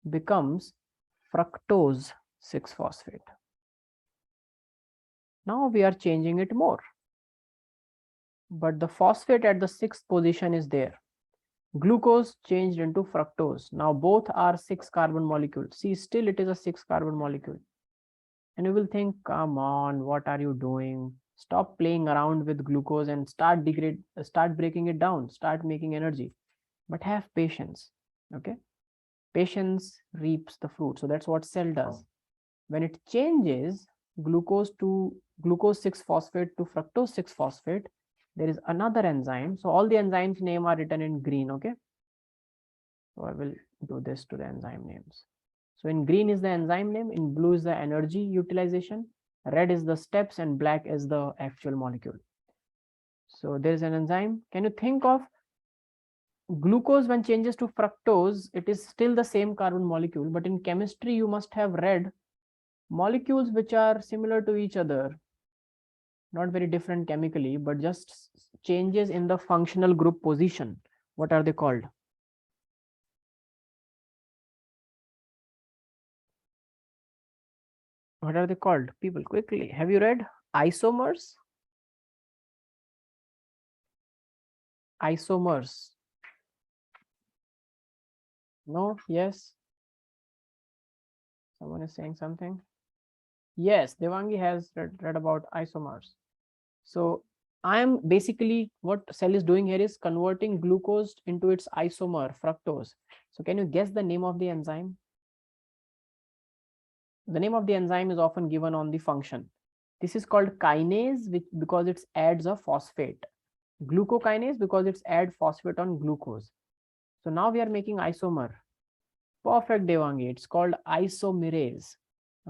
becomes fructose 6-phosphate. Now we are changing it more, but the phosphate at the 6th position is there. Glucose changed into fructose. Now both are 6-carbon molecules. See, still it is a 6-carbon molecule. And you will think, come on, what are you doing? Stop playing around with glucose and start breaking it down, start making energy. But have patience. Okay, patience reaps the fruit. So that's what cell does. When it changes glucose 6-phosphate to fructose 6-phosphate, there is another enzyme. So all the enzymes name are written in green. Okay, so I will do this to the enzyme names. So in green is the enzyme name, in blue is the energy utilization, Red is the steps and black is the actual molecule. So there is an enzyme. Can you think of glucose when changes to fructose? It is still the same carbon molecule, but in chemistry you must have read molecules which are similar to each other, not very different chemically, but just changes in the functional group position. What are they called? What are they called? People, quickly. Have you read isomers? Isomers. No? Yes? Someone is saying something? Yes, Devangi has read about isomers. So I am basically, what cell is doing here is converting glucose into its isomer, fructose. So can you guess the name of the enzyme? The name of the enzyme is often given on the function. This is called kinase, which because it adds a phosphate. Glucokinase because it's add phosphate on glucose. So now we are making isomer. Perfect, Devangi. It's called isomerase.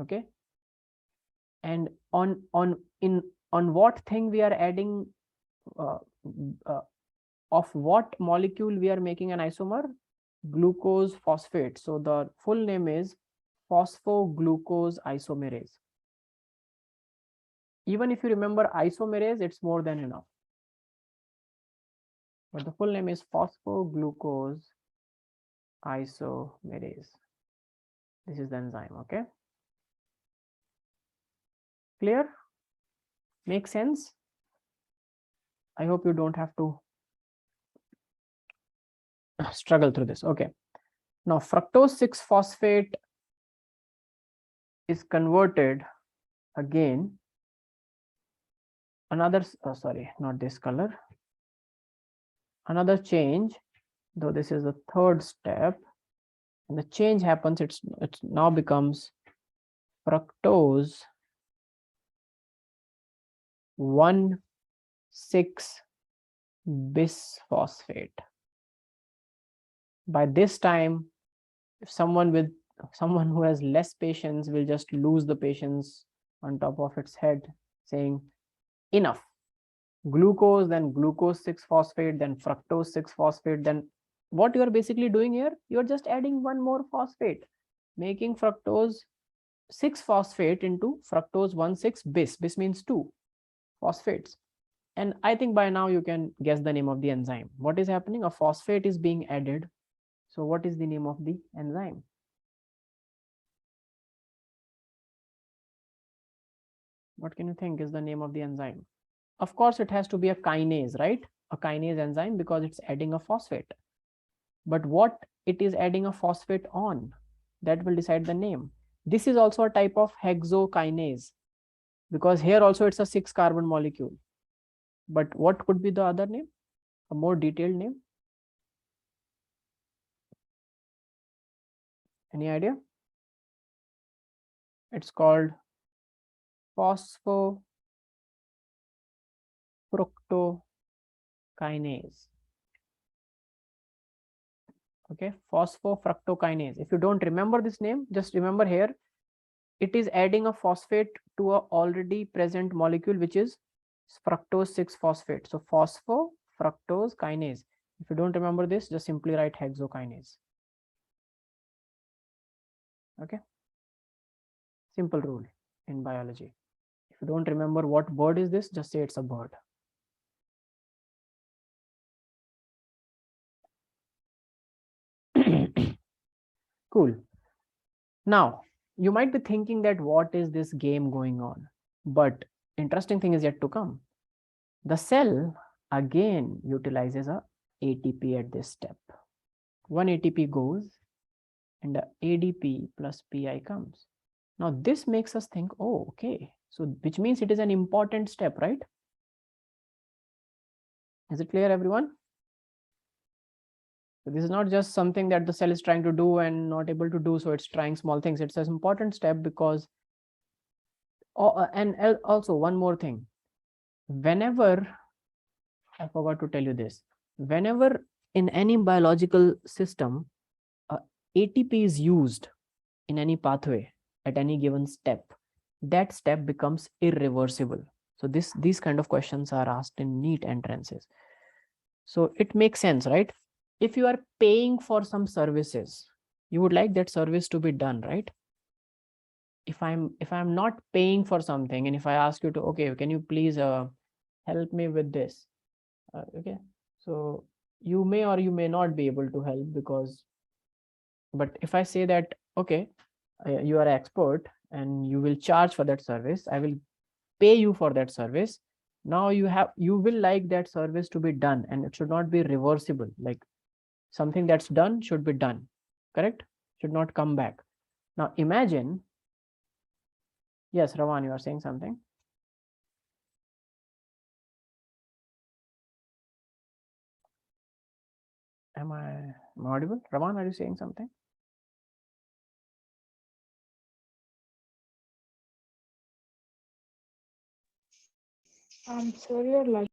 Okay. And on what thing we are adding, of what molecule we are making an isomer? Glucose phosphate. So the full name is phosphoglucose isomerase. Even if you remember isomerase, it's more than enough. But the full name is phosphoglucose isomerase. This is the enzyme. Okay. Clear? Make sense? I hope you don't have to struggle through this. Okay. Now fructose 6-phosphate is converted again. Another, sorry, not this color. Another change, though this is the third step. And the change happens, it now becomes fructose 1,6-bisphosphate. By this time, if someone who has less patience will just lose the patience on top of its head, saying enough. Glucose, then glucose 6-phosphate, then fructose 6-phosphate. Then what you are basically doing here, you're just adding one more phosphate, making fructose 6-phosphate into fructose 1,6-bis. Bis means 2 phosphates. And I think by now you can guess the name of the enzyme. What is happening? A phosphate is being added. So what is the name of the enzyme? What can you think is the name of the enzyme? Of course, it has to be a kinase, right? A kinase enzyme because it's adding a phosphate. But what it is adding a phosphate on, that will decide the name. This is also a type of hexokinase because here also it's a 6-carbon molecule. But what could be the other name? A more detailed name? Any idea? It's called phosphofructokinase. Okay, phosphofructokinase. If you don't remember this name, just remember here, it is adding a phosphate to a already present molecule, which is fructose 6-phosphate. So phosphofructose kinase. If you don't remember this, just simply write hexokinase. Okay. Simple rule in biology. If you don't remember what bird is this, just say it's a bird. Cool. Now, you might be thinking that what is this game going on? But interesting thing is yet to come. The cell again utilizes a ATP at this step. One ATP goes and the ADP plus PI comes. Now this makes us think, oh, okay. So which means it is an important step, right? Is it clear, everyone? So this is not just something that the cell is trying to do and not able to do, so it's trying small things. It's an important step because, and also one more thing. Whenever, I forgot to tell you this, whenever in any biological system, ATP is used in any pathway at any given step, that step becomes irreversible. So these kind of questions are asked in NEET entrances. So it makes sense, right? If you are paying for some services, you would like that service to be done, right? If I'm not paying for something, and if I ask you to, okay, can you please help me with this? Okay, so you may or you may not be able to help, because, but if I say that, okay, you are an expert and you will charge for that service, I will pay you for that service. Now you will like that service to be done, and it should not be reversible. Like, something that's done should be done, correct? Should not come back. Now imagine, yes, Ravan, you are saying something. Am I audible? Ravan, are you saying something? Sir, you're like.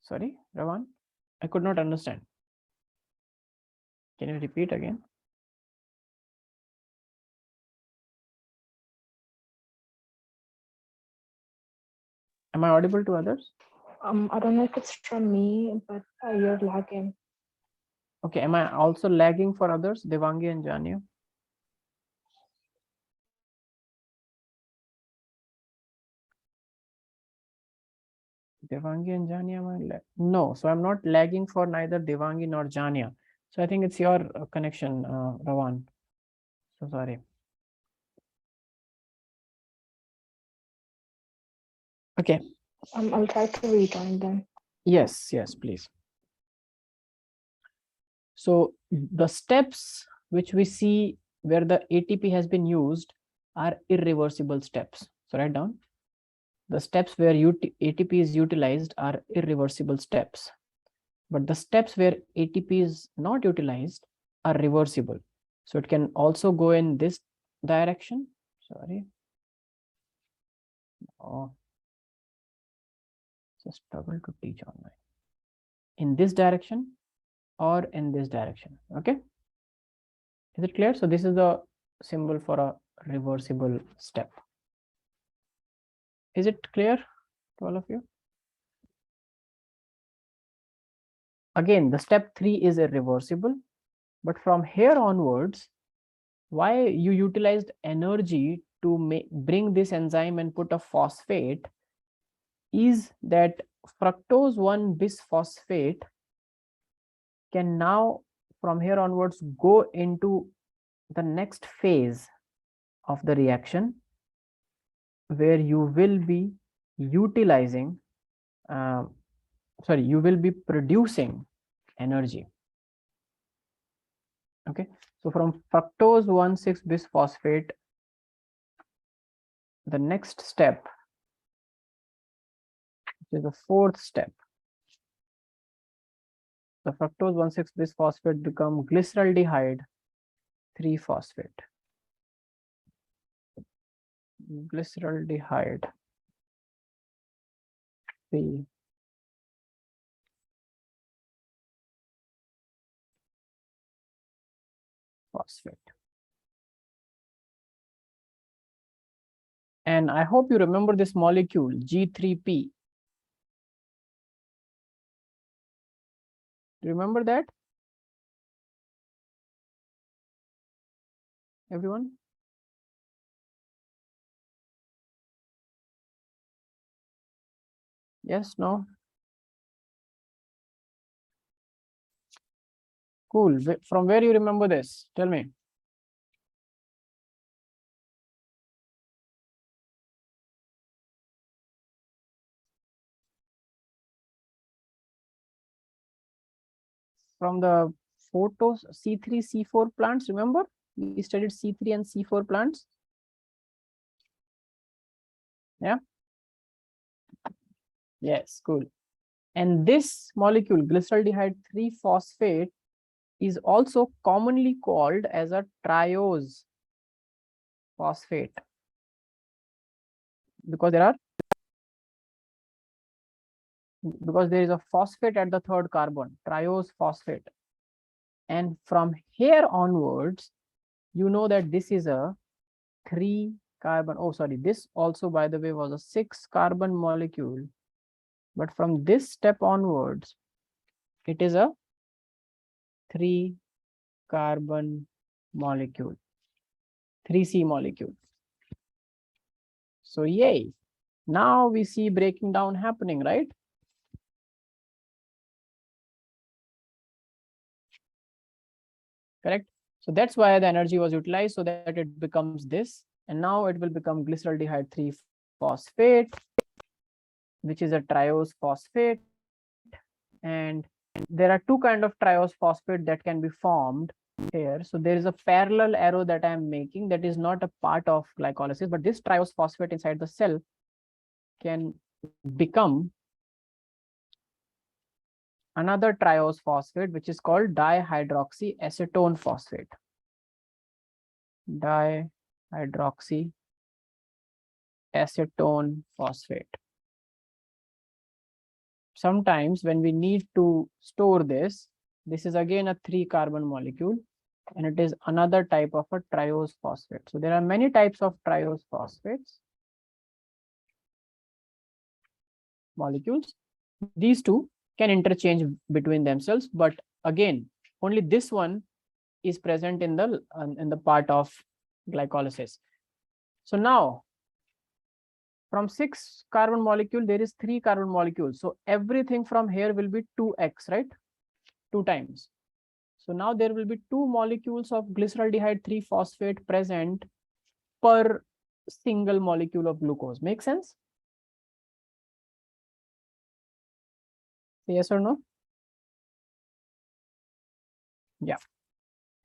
Sorry, Ravan, I could not understand. Can you repeat again? Am I audible to others? I don't know if it's from me, but you're lagging. Okay, am I also lagging for others, Devangi and Janya? Devangi and Janya, no, so I'm not lagging for neither Devangi nor Janya. So I think it's your connection, Ravan. So sorry. Okay. I'll try to rejoin then. Yes, please. So the steps which we see where the ATP has been used are irreversible steps. So write down. The steps where ATP is utilized are irreversible steps. But the steps where ATP is not utilized are reversible. So it can also go in this direction. Sorry. Oh, it's a struggle to teach online. In this direction or in this direction. Okay. Is it clear? So this is the symbol for a reversible step. Is it clear to all of you? Again, the step 3 is irreversible, but from here onwards, why you utilized energy to bring this enzyme and put a phosphate is that fructose 1 bisphosphate can now from here onwards go into the next phase of the reaction, where you will be utilizing you will be producing energy. Okay, so from fructose 1,6 bisphosphate, the next step, which is the fourth step, the fructose 1,6 bisphosphate become glyceraldehyde 3-phosphate. Glyceraldehyde 3-phosphate. And I hope you remember this molecule, G3P. Remember that? Everyone? Yes, no? Cool. From where you remember this? Tell me. From the photos, C3, C4 plants, remember? We studied C3 and C4 plants. Yeah? Yes, cool. And this molecule, glyceraldehyde 3-phosphate, is also commonly called as a triose phosphate, because there is a phosphate at the third carbon, triose phosphate. And from here onwards, you know that this is a 3 carbon. Oh, sorry. This also, by the way, was a 6 carbon molecule. But from this step onwards, it is a 3 carbon molecule, 3C molecule. So yay. Now we see breaking down happening, right? Correct. So that's why the energy was utilized so that it becomes this. And now it will become glyceraldehyde 3-phosphate, which is a triose phosphate. And there are two kinds of triose phosphate that can be formed here. So there is a parallel arrow that I am making that is not a part of glycolysis, but this triose phosphate inside the cell can become another triose phosphate, which is called dihydroxyacetone phosphate. Dihydroxyacetone phosphate. Sometimes when we need to store this is again a 3 carbon molecule, and it is another type of a triose phosphate. So there are many types of triose phosphates molecules. These two can interchange between themselves, but again, only this one is present in the part of glycolysis. So now from 6 carbon molecule, there is 3 carbon molecules. So everything from here will be 2x, right? 2 times. So now there will be 2 molecules of glyceraldehyde 3-phosphate present per single molecule of glucose. Make sense? Yes or no? Yeah.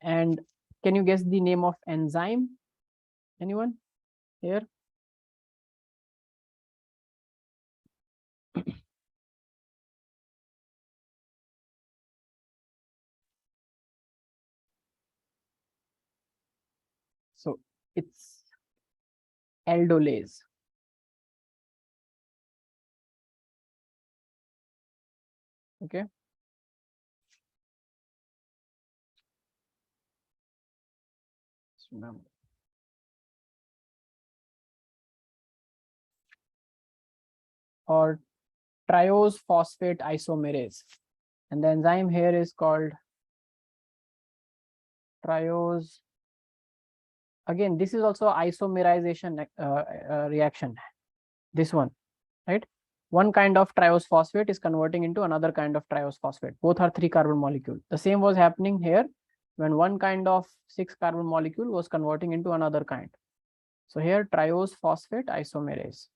And can you guess the name of enzyme? Anyone here? So it's aldolase. Okay. Remember. Or triose phosphate isomerase. And the enzyme here is called triose. Again, this is also isomerization reaction. This one, right? One kind of triose phosphate is converting into another kind of triose phosphate. Both are 3 carbon molecule. The same was happening here when one kind of 6 carbon molecule was converting into another kind. So here triose phosphate isomerase.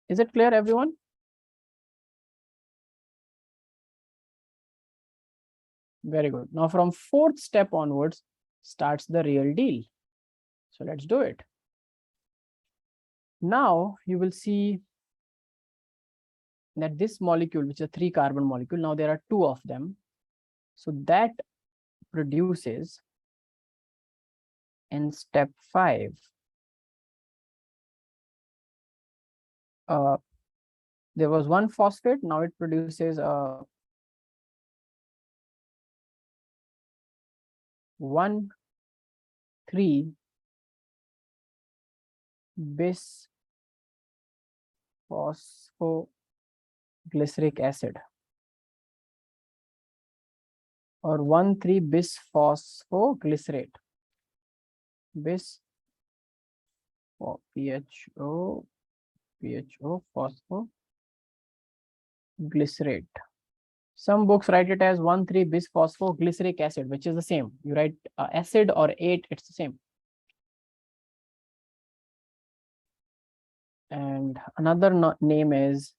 Is it clear, everyone? Very good. Now from 4th step onwards starts the real deal. So let's do it. Now you will see that this molecule, which is a 3 carbon molecule, now there are 2 of them. So that produces in step 5 there was one phosphate. Now it produces a 1,3 bis-phosphoglyceric acid, or 1,3-bisphosphoglycerate. Bis for PHO phosphoglycerate. Some books write it as 1,3-bisphosphoglyceric acid, which is the same. You write acid or 8, it's the same. And another name is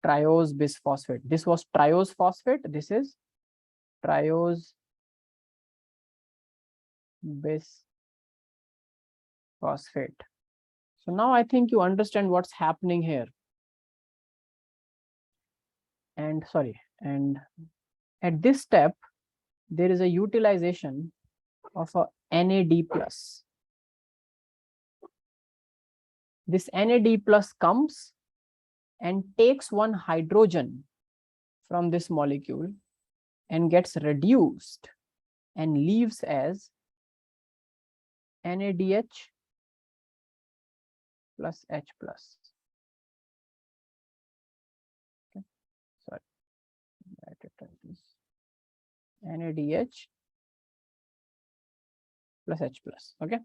triose bisphosphate. This was triose phosphate. This is triose bisphosphate. So now I think you understand what's happening here. And at this step, there is a utilization of a NAD+. This NAD+ comes and takes one hydrogen from this molecule and gets reduced and leaves as NADH plus H plus. Okay. Sorry, write it like this. NADH plus H plus. Okay.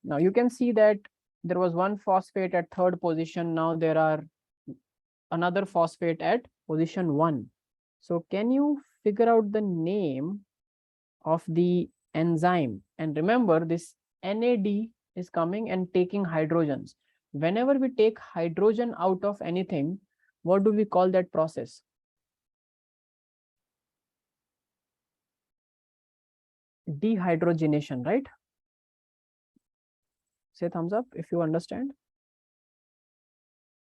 Now you can see that there was one phosphate at third position. Now there are another phosphate at position 1. So can you figure out the name of the enzyme? And remember, this NAD is coming and taking hydrogens. Whenever we take hydrogen out of anything, what do we call that process? Dehydrogenation, right? Say thumbs up if you understand.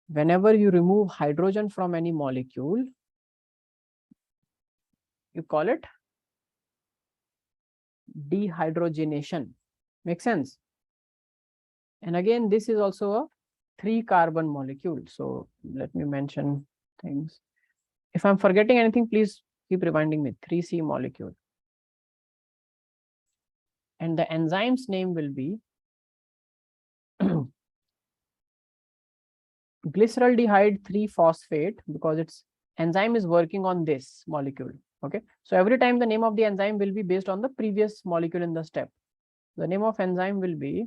Whenever you remove hydrogen from any molecule, you call it dehydrogenation. Make sense? And again, this is also a 3-carbon molecule. So let me mention things. If I'm forgetting anything, please keep reminding me. 3C molecule. And the enzyme's name will be glyceraldehyde 3-phosphate, because its enzyme is working on this molecule. Okay, so every time the name of the enzyme will be based on the previous molecule in the step. The name of enzyme will be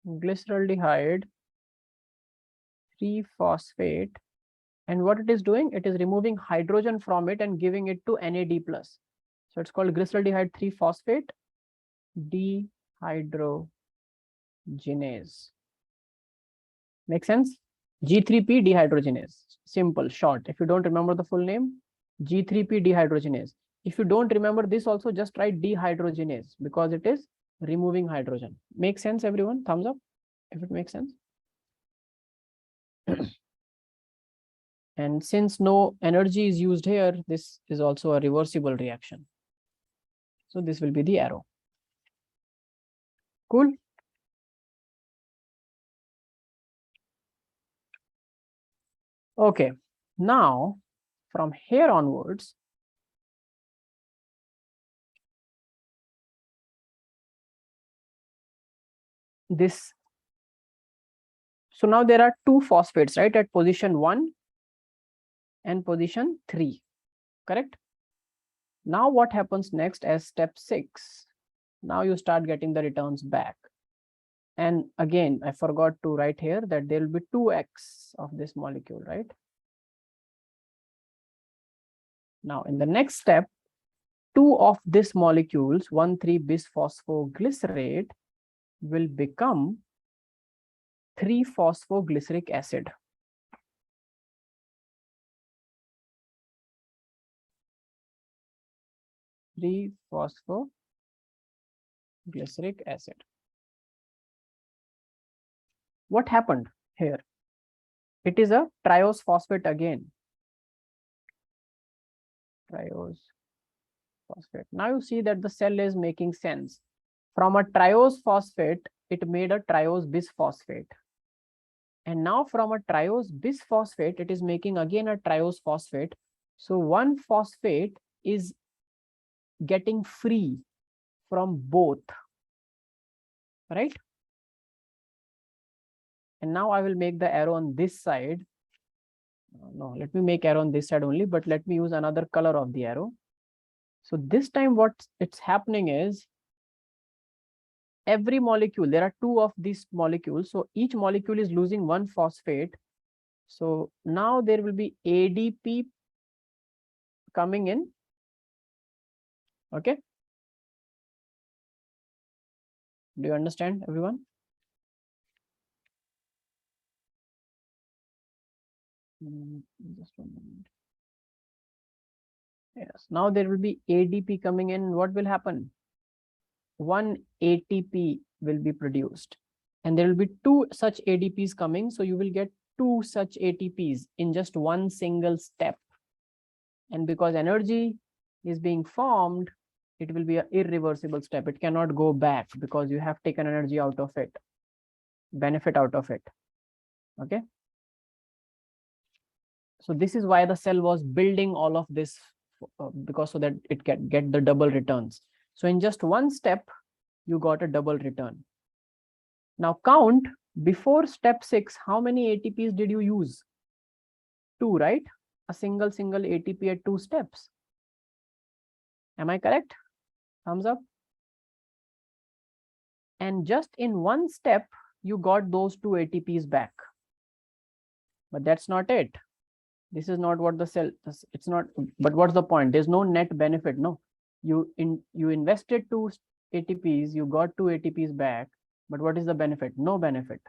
glyceraldehyde 3-phosphate. And what it is doing, it is removing hydrogen from it and giving it to NAD plus. So it's called glyceraldehyde 3-phosphate dehydrogenase. Make sense? G3P dehydrogenase. Simple, short. If you don't remember the full name, G3P dehydrogenase. If you don't remember this also, just write dehydrogenase because it is removing hydrogen. Make sense, everyone? Thumbs up if it makes sense. And since no energy is used here, this is also a reversible reaction. So this will be the arrow. Cool. Okay, now from here onwards, this. So now there are 2 phosphates, right, at position 1 and position 3, correct? Now what happens next as step 6? Now you start getting the returns back. And again, I forgot to write here that there will be 2x of this molecule, right? Now in the next step, 2 of these molecules, 1,3-bisphosphoglycerate, will become 3-phosphoglyceric acid. Phosphoglyceric acid. What happened here? It is a triose phosphate again. Triose phosphate. Now you see that the cell is making sense. From a triose phosphate, it made a triose bisphosphate. And now from a triose bisphosphate, it is making again a triose phosphate. So one phosphate is getting free from both, right? And now I will make the arrow on this side. No, let me make arrow on this side only, but let me use another color of the arrow. So this time what it's happening is every molecule, there are 2 of these molecules. So each molecule is losing 1 phosphate. So now there will be ADP coming in. Okay. Do you understand, everyone? Just 1 moment. Yes, now there will be ADP coming in. What will happen? 1 ATP will be produced. And there will be 2 such ADPs coming. So you will get 2 such ATPs in just one single step. And because energy is being formed, it will be an irreversible step. It cannot go back because you have taken energy out of it, benefit out of it. Okay. So this is why the cell was building all of this, because so that it can get the double returns. So in just one step, you got a double return. Now count before step 6, how many ATPs did you use? 2, right? A single ATP at 2 steps. Am I correct? Thumbs up. And just in one step, you got those 2 ATPs back. But that's not it. This is not what the cell, it's not, but what's the point? There's no net benefit, no. You invested 2 ATPs, you got 2 ATPs back, but what is the benefit? No benefit.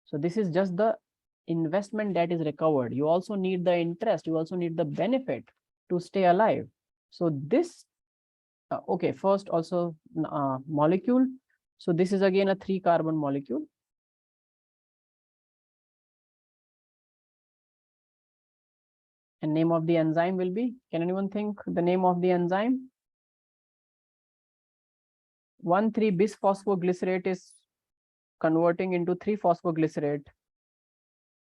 So this is just the investment that is recovered. You also need the interest, you also need the benefit to stay alive. So this, okay, first also molecule. So this is again a 3-carbon molecule. And name of the enzyme will be, can anyone think the name of the enzyme? 1,3-bisphosphoglycerate is converting into 3-phosphoglycerate.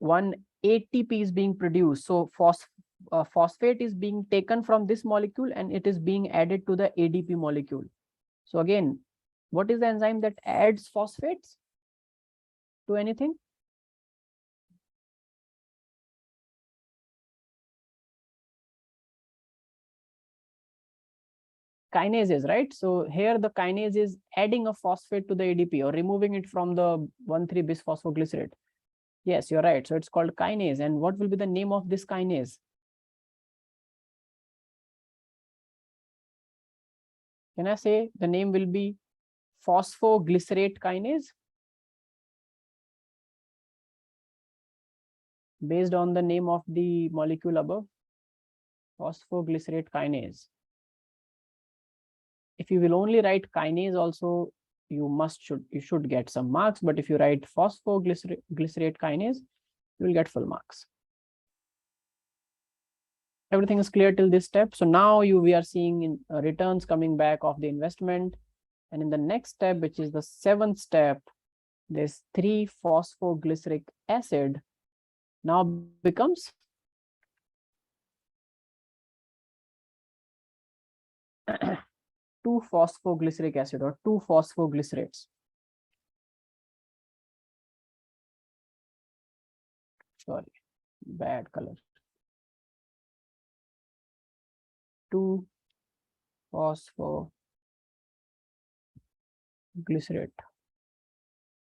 1 ATP is being produced. So phosphate is being taken from this molecule and it is being added to the ADP molecule. So again, what is the enzyme that adds phosphates to anything? Kinases, right? So here the kinase is adding a phosphate to the ADP or removing it from the 1,3-bisphosphoglycerate. Yes, you're right. So it's called kinase. And what will be the name of this kinase? Can I say the name will be phosphoglycerate kinase? Based on the name of the molecule above, phosphoglycerate kinase. If you will only write kinase also, you should get some marks, but if you write phosphoglycerate kinase, you will get full marks. Everything is clear till this step. So now we are seeing in returns coming back of the investment. And in the next step, which is the 7th step, this 3-phosphoglyceric acid now becomes 2-phosphoglyceric acid or 2 phosphoglycerates. Sorry, bad color. 2-phosphoglycerate.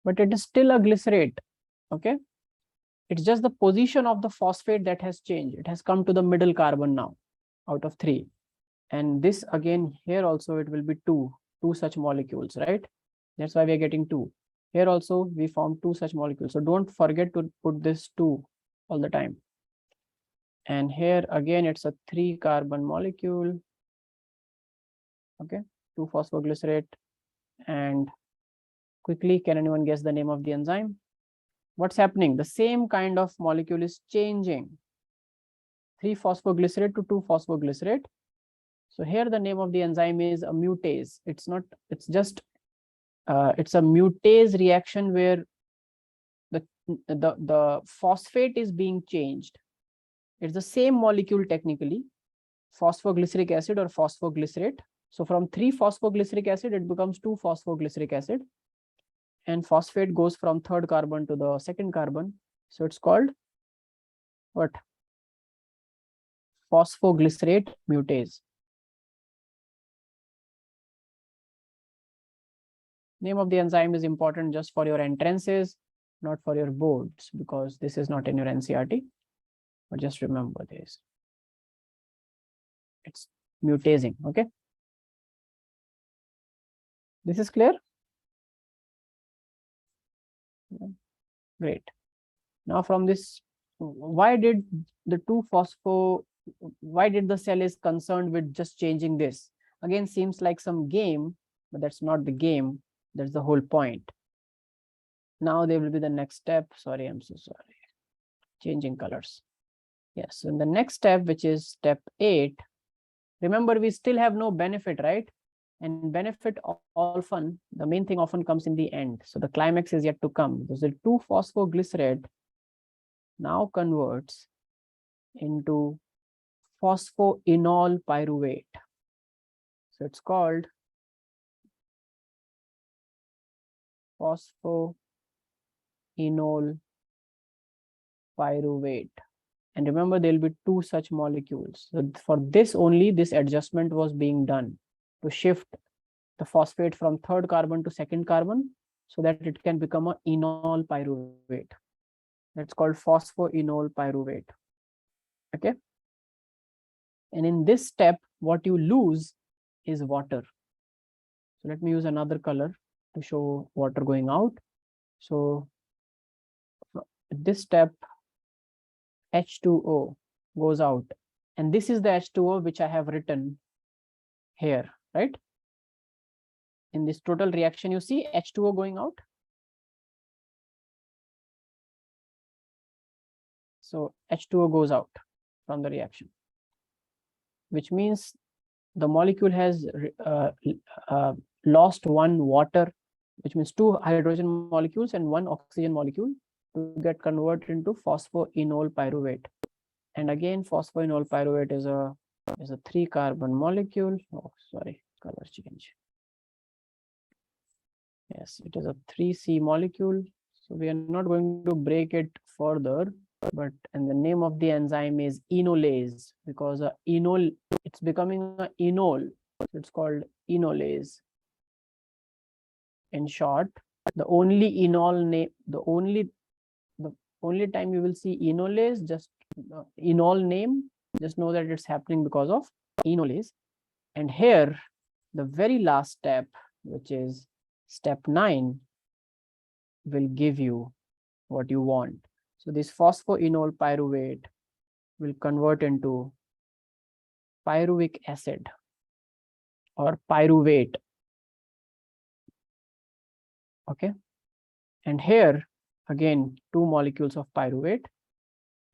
But it is still a glycerate. Okay. It's just the position of the phosphate that has changed. It has come to the middle carbon now out of 3. And this again, here also it will be 2 such molecules, right? That's why we are getting 2. Here also we form 2 such molecules. So don't forget to put this 2 all the time. And here again, it's a 3-carbon molecule. Okay, 2-phosphoglycerate. And quickly, can anyone guess the name of the enzyme? What's happening? The same kind of molecule is changing. 3-phosphoglycerate to 2-phosphoglycerate. So here the name of the enzyme is a mutase. It's not, it's just, it's a mutase reaction where the phosphate is being changed. It's the same molecule technically, phosphoglyceric acid or phosphoglycerate. So from 3-phosphoglyceric acid, it becomes 2-phosphoglyceric acid. And phosphate goes from 3rd carbon to the 2nd carbon. So it's called what? Phosphoglycerate mutase. Name of the enzyme is important just for your entrances, not for your boards, because this is not in your NCERT. But just remember this. It's mutasing, okay? This is clear? Yeah. Great. Now from this, why did the cell is concerned with just changing this? Again, seems like some game, but that's not the game. That's the whole point. Now there will be the next step. Sorry, I'm so sorry. Changing colors. Yes, so in the next step, which is step 8, remember we still have no benefit, right? And benefit often, the main thing often comes in the end. So the climax is yet to come. Because the 2-phosphoglycerate now converts into phosphoenol pyruvate. So it's called phosphoenol pyruvate. And remember, there will be two such molecules. So for this only, this adjustment was being done to shift the phosphate from third carbon to second carbon so that it can become a enol pyruvate. That's called phosphoenol pyruvate. Okay. And in this step, what you lose is water. So let me use another color to show water going out. So this step, H2O goes out. And this is the H2O which I have written here, right? In this total reaction, you see H2O going out. So H2O goes out from the reaction, which means the molecule has lost one water, which means two hydrogen molecules and one oxygen molecule to get converted into phosphoenol pyruvate. And again, phosphoenol pyruvate is a 3-carbon molecule. Oh, sorry, color change. Yes, it is a 3C molecule. So we are not going to break it further, but and the name of the enzyme is enolase, because enol, it's becoming a enol. So it's called enolase. In short, the only enol name, the only time you will see enolase, just enol name, just know that it's happening because of enolase. And here, the very last step, which is step 9, will give you what you want. So this phosphoenol pyruvate will convert into pyruvic acid or pyruvate. Okay. And here, again, 2 molecules of pyruvate.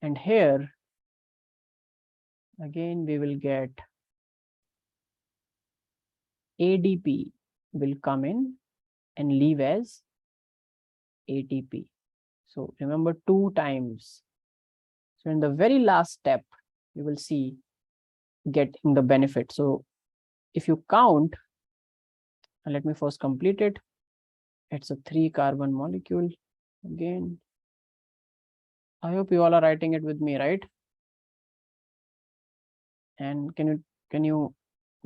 And here, again, we will get ADP will come in and leave as ATP. So remember 2 times. So in the very last step, you will see getting the benefit. So if you count, and let me first complete it. It's a 3-carbon molecule. Again, I hope you all are writing it with me, right? And can you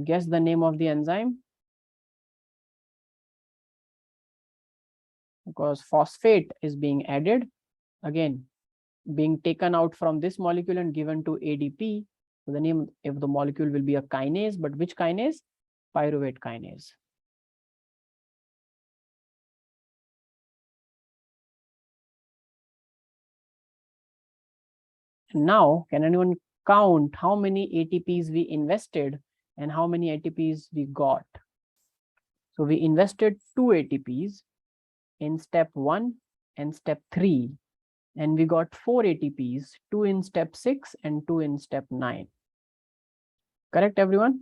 guess the name of the enzyme? Because phosphate is being added, again, being taken out from this molecule and given to ADP. So the name of the molecule will be a kinase, but which kinase? Pyruvate kinase. And now, can anyone count how many ATPs we invested and how many ATPs we got? So we invested 2 ATPs in step 1 and step 3, and we got 4 ATPs, 2 in step 6 and 2 in step 9. Correct, everyone?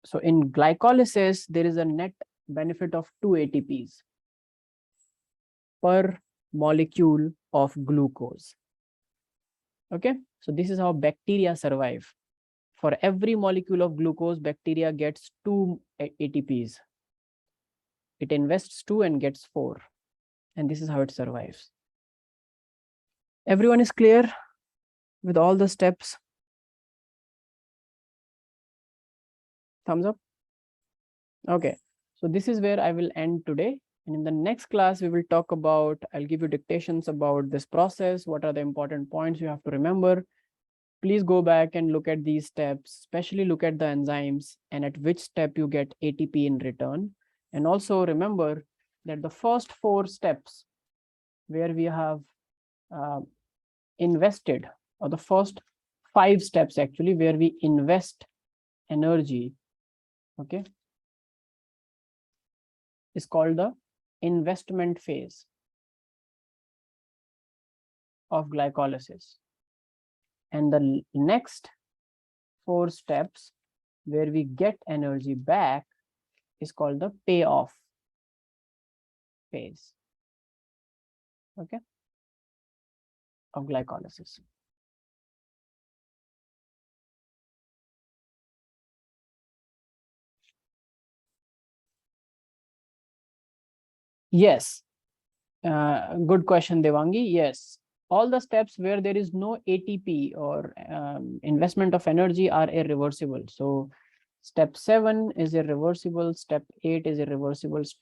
So in glycolysis, there is a net benefit of 2 ATPs per molecule of glucose. Okay, so this is how bacteria survive. For every molecule of glucose, bacteria gets 2 ATPs. It invests 2 and gets 4. And this is how it survives. Everyone is clear with all the steps? Thumbs up. Okay, so this is where I will end today. And in the next class, we will talk about, I'll give you dictations about this process. What are the important points you have to remember? Please go back and look at these steps, especially look at the enzymes and at which step you get ATP in return. And also remember that the first 4 steps where we have invested, or the first 5 steps actually, where we invest energy, okay, is called the investment phase of glycolysis. And the next 4 steps where we get energy back is called the payoff phase. okay, of glycolysis. Yes, good question, Devangi. Yes, all the steps where there is no ATP or investment of energy are irreversible. So step 7 is irreversible, step 8 is irreversible, step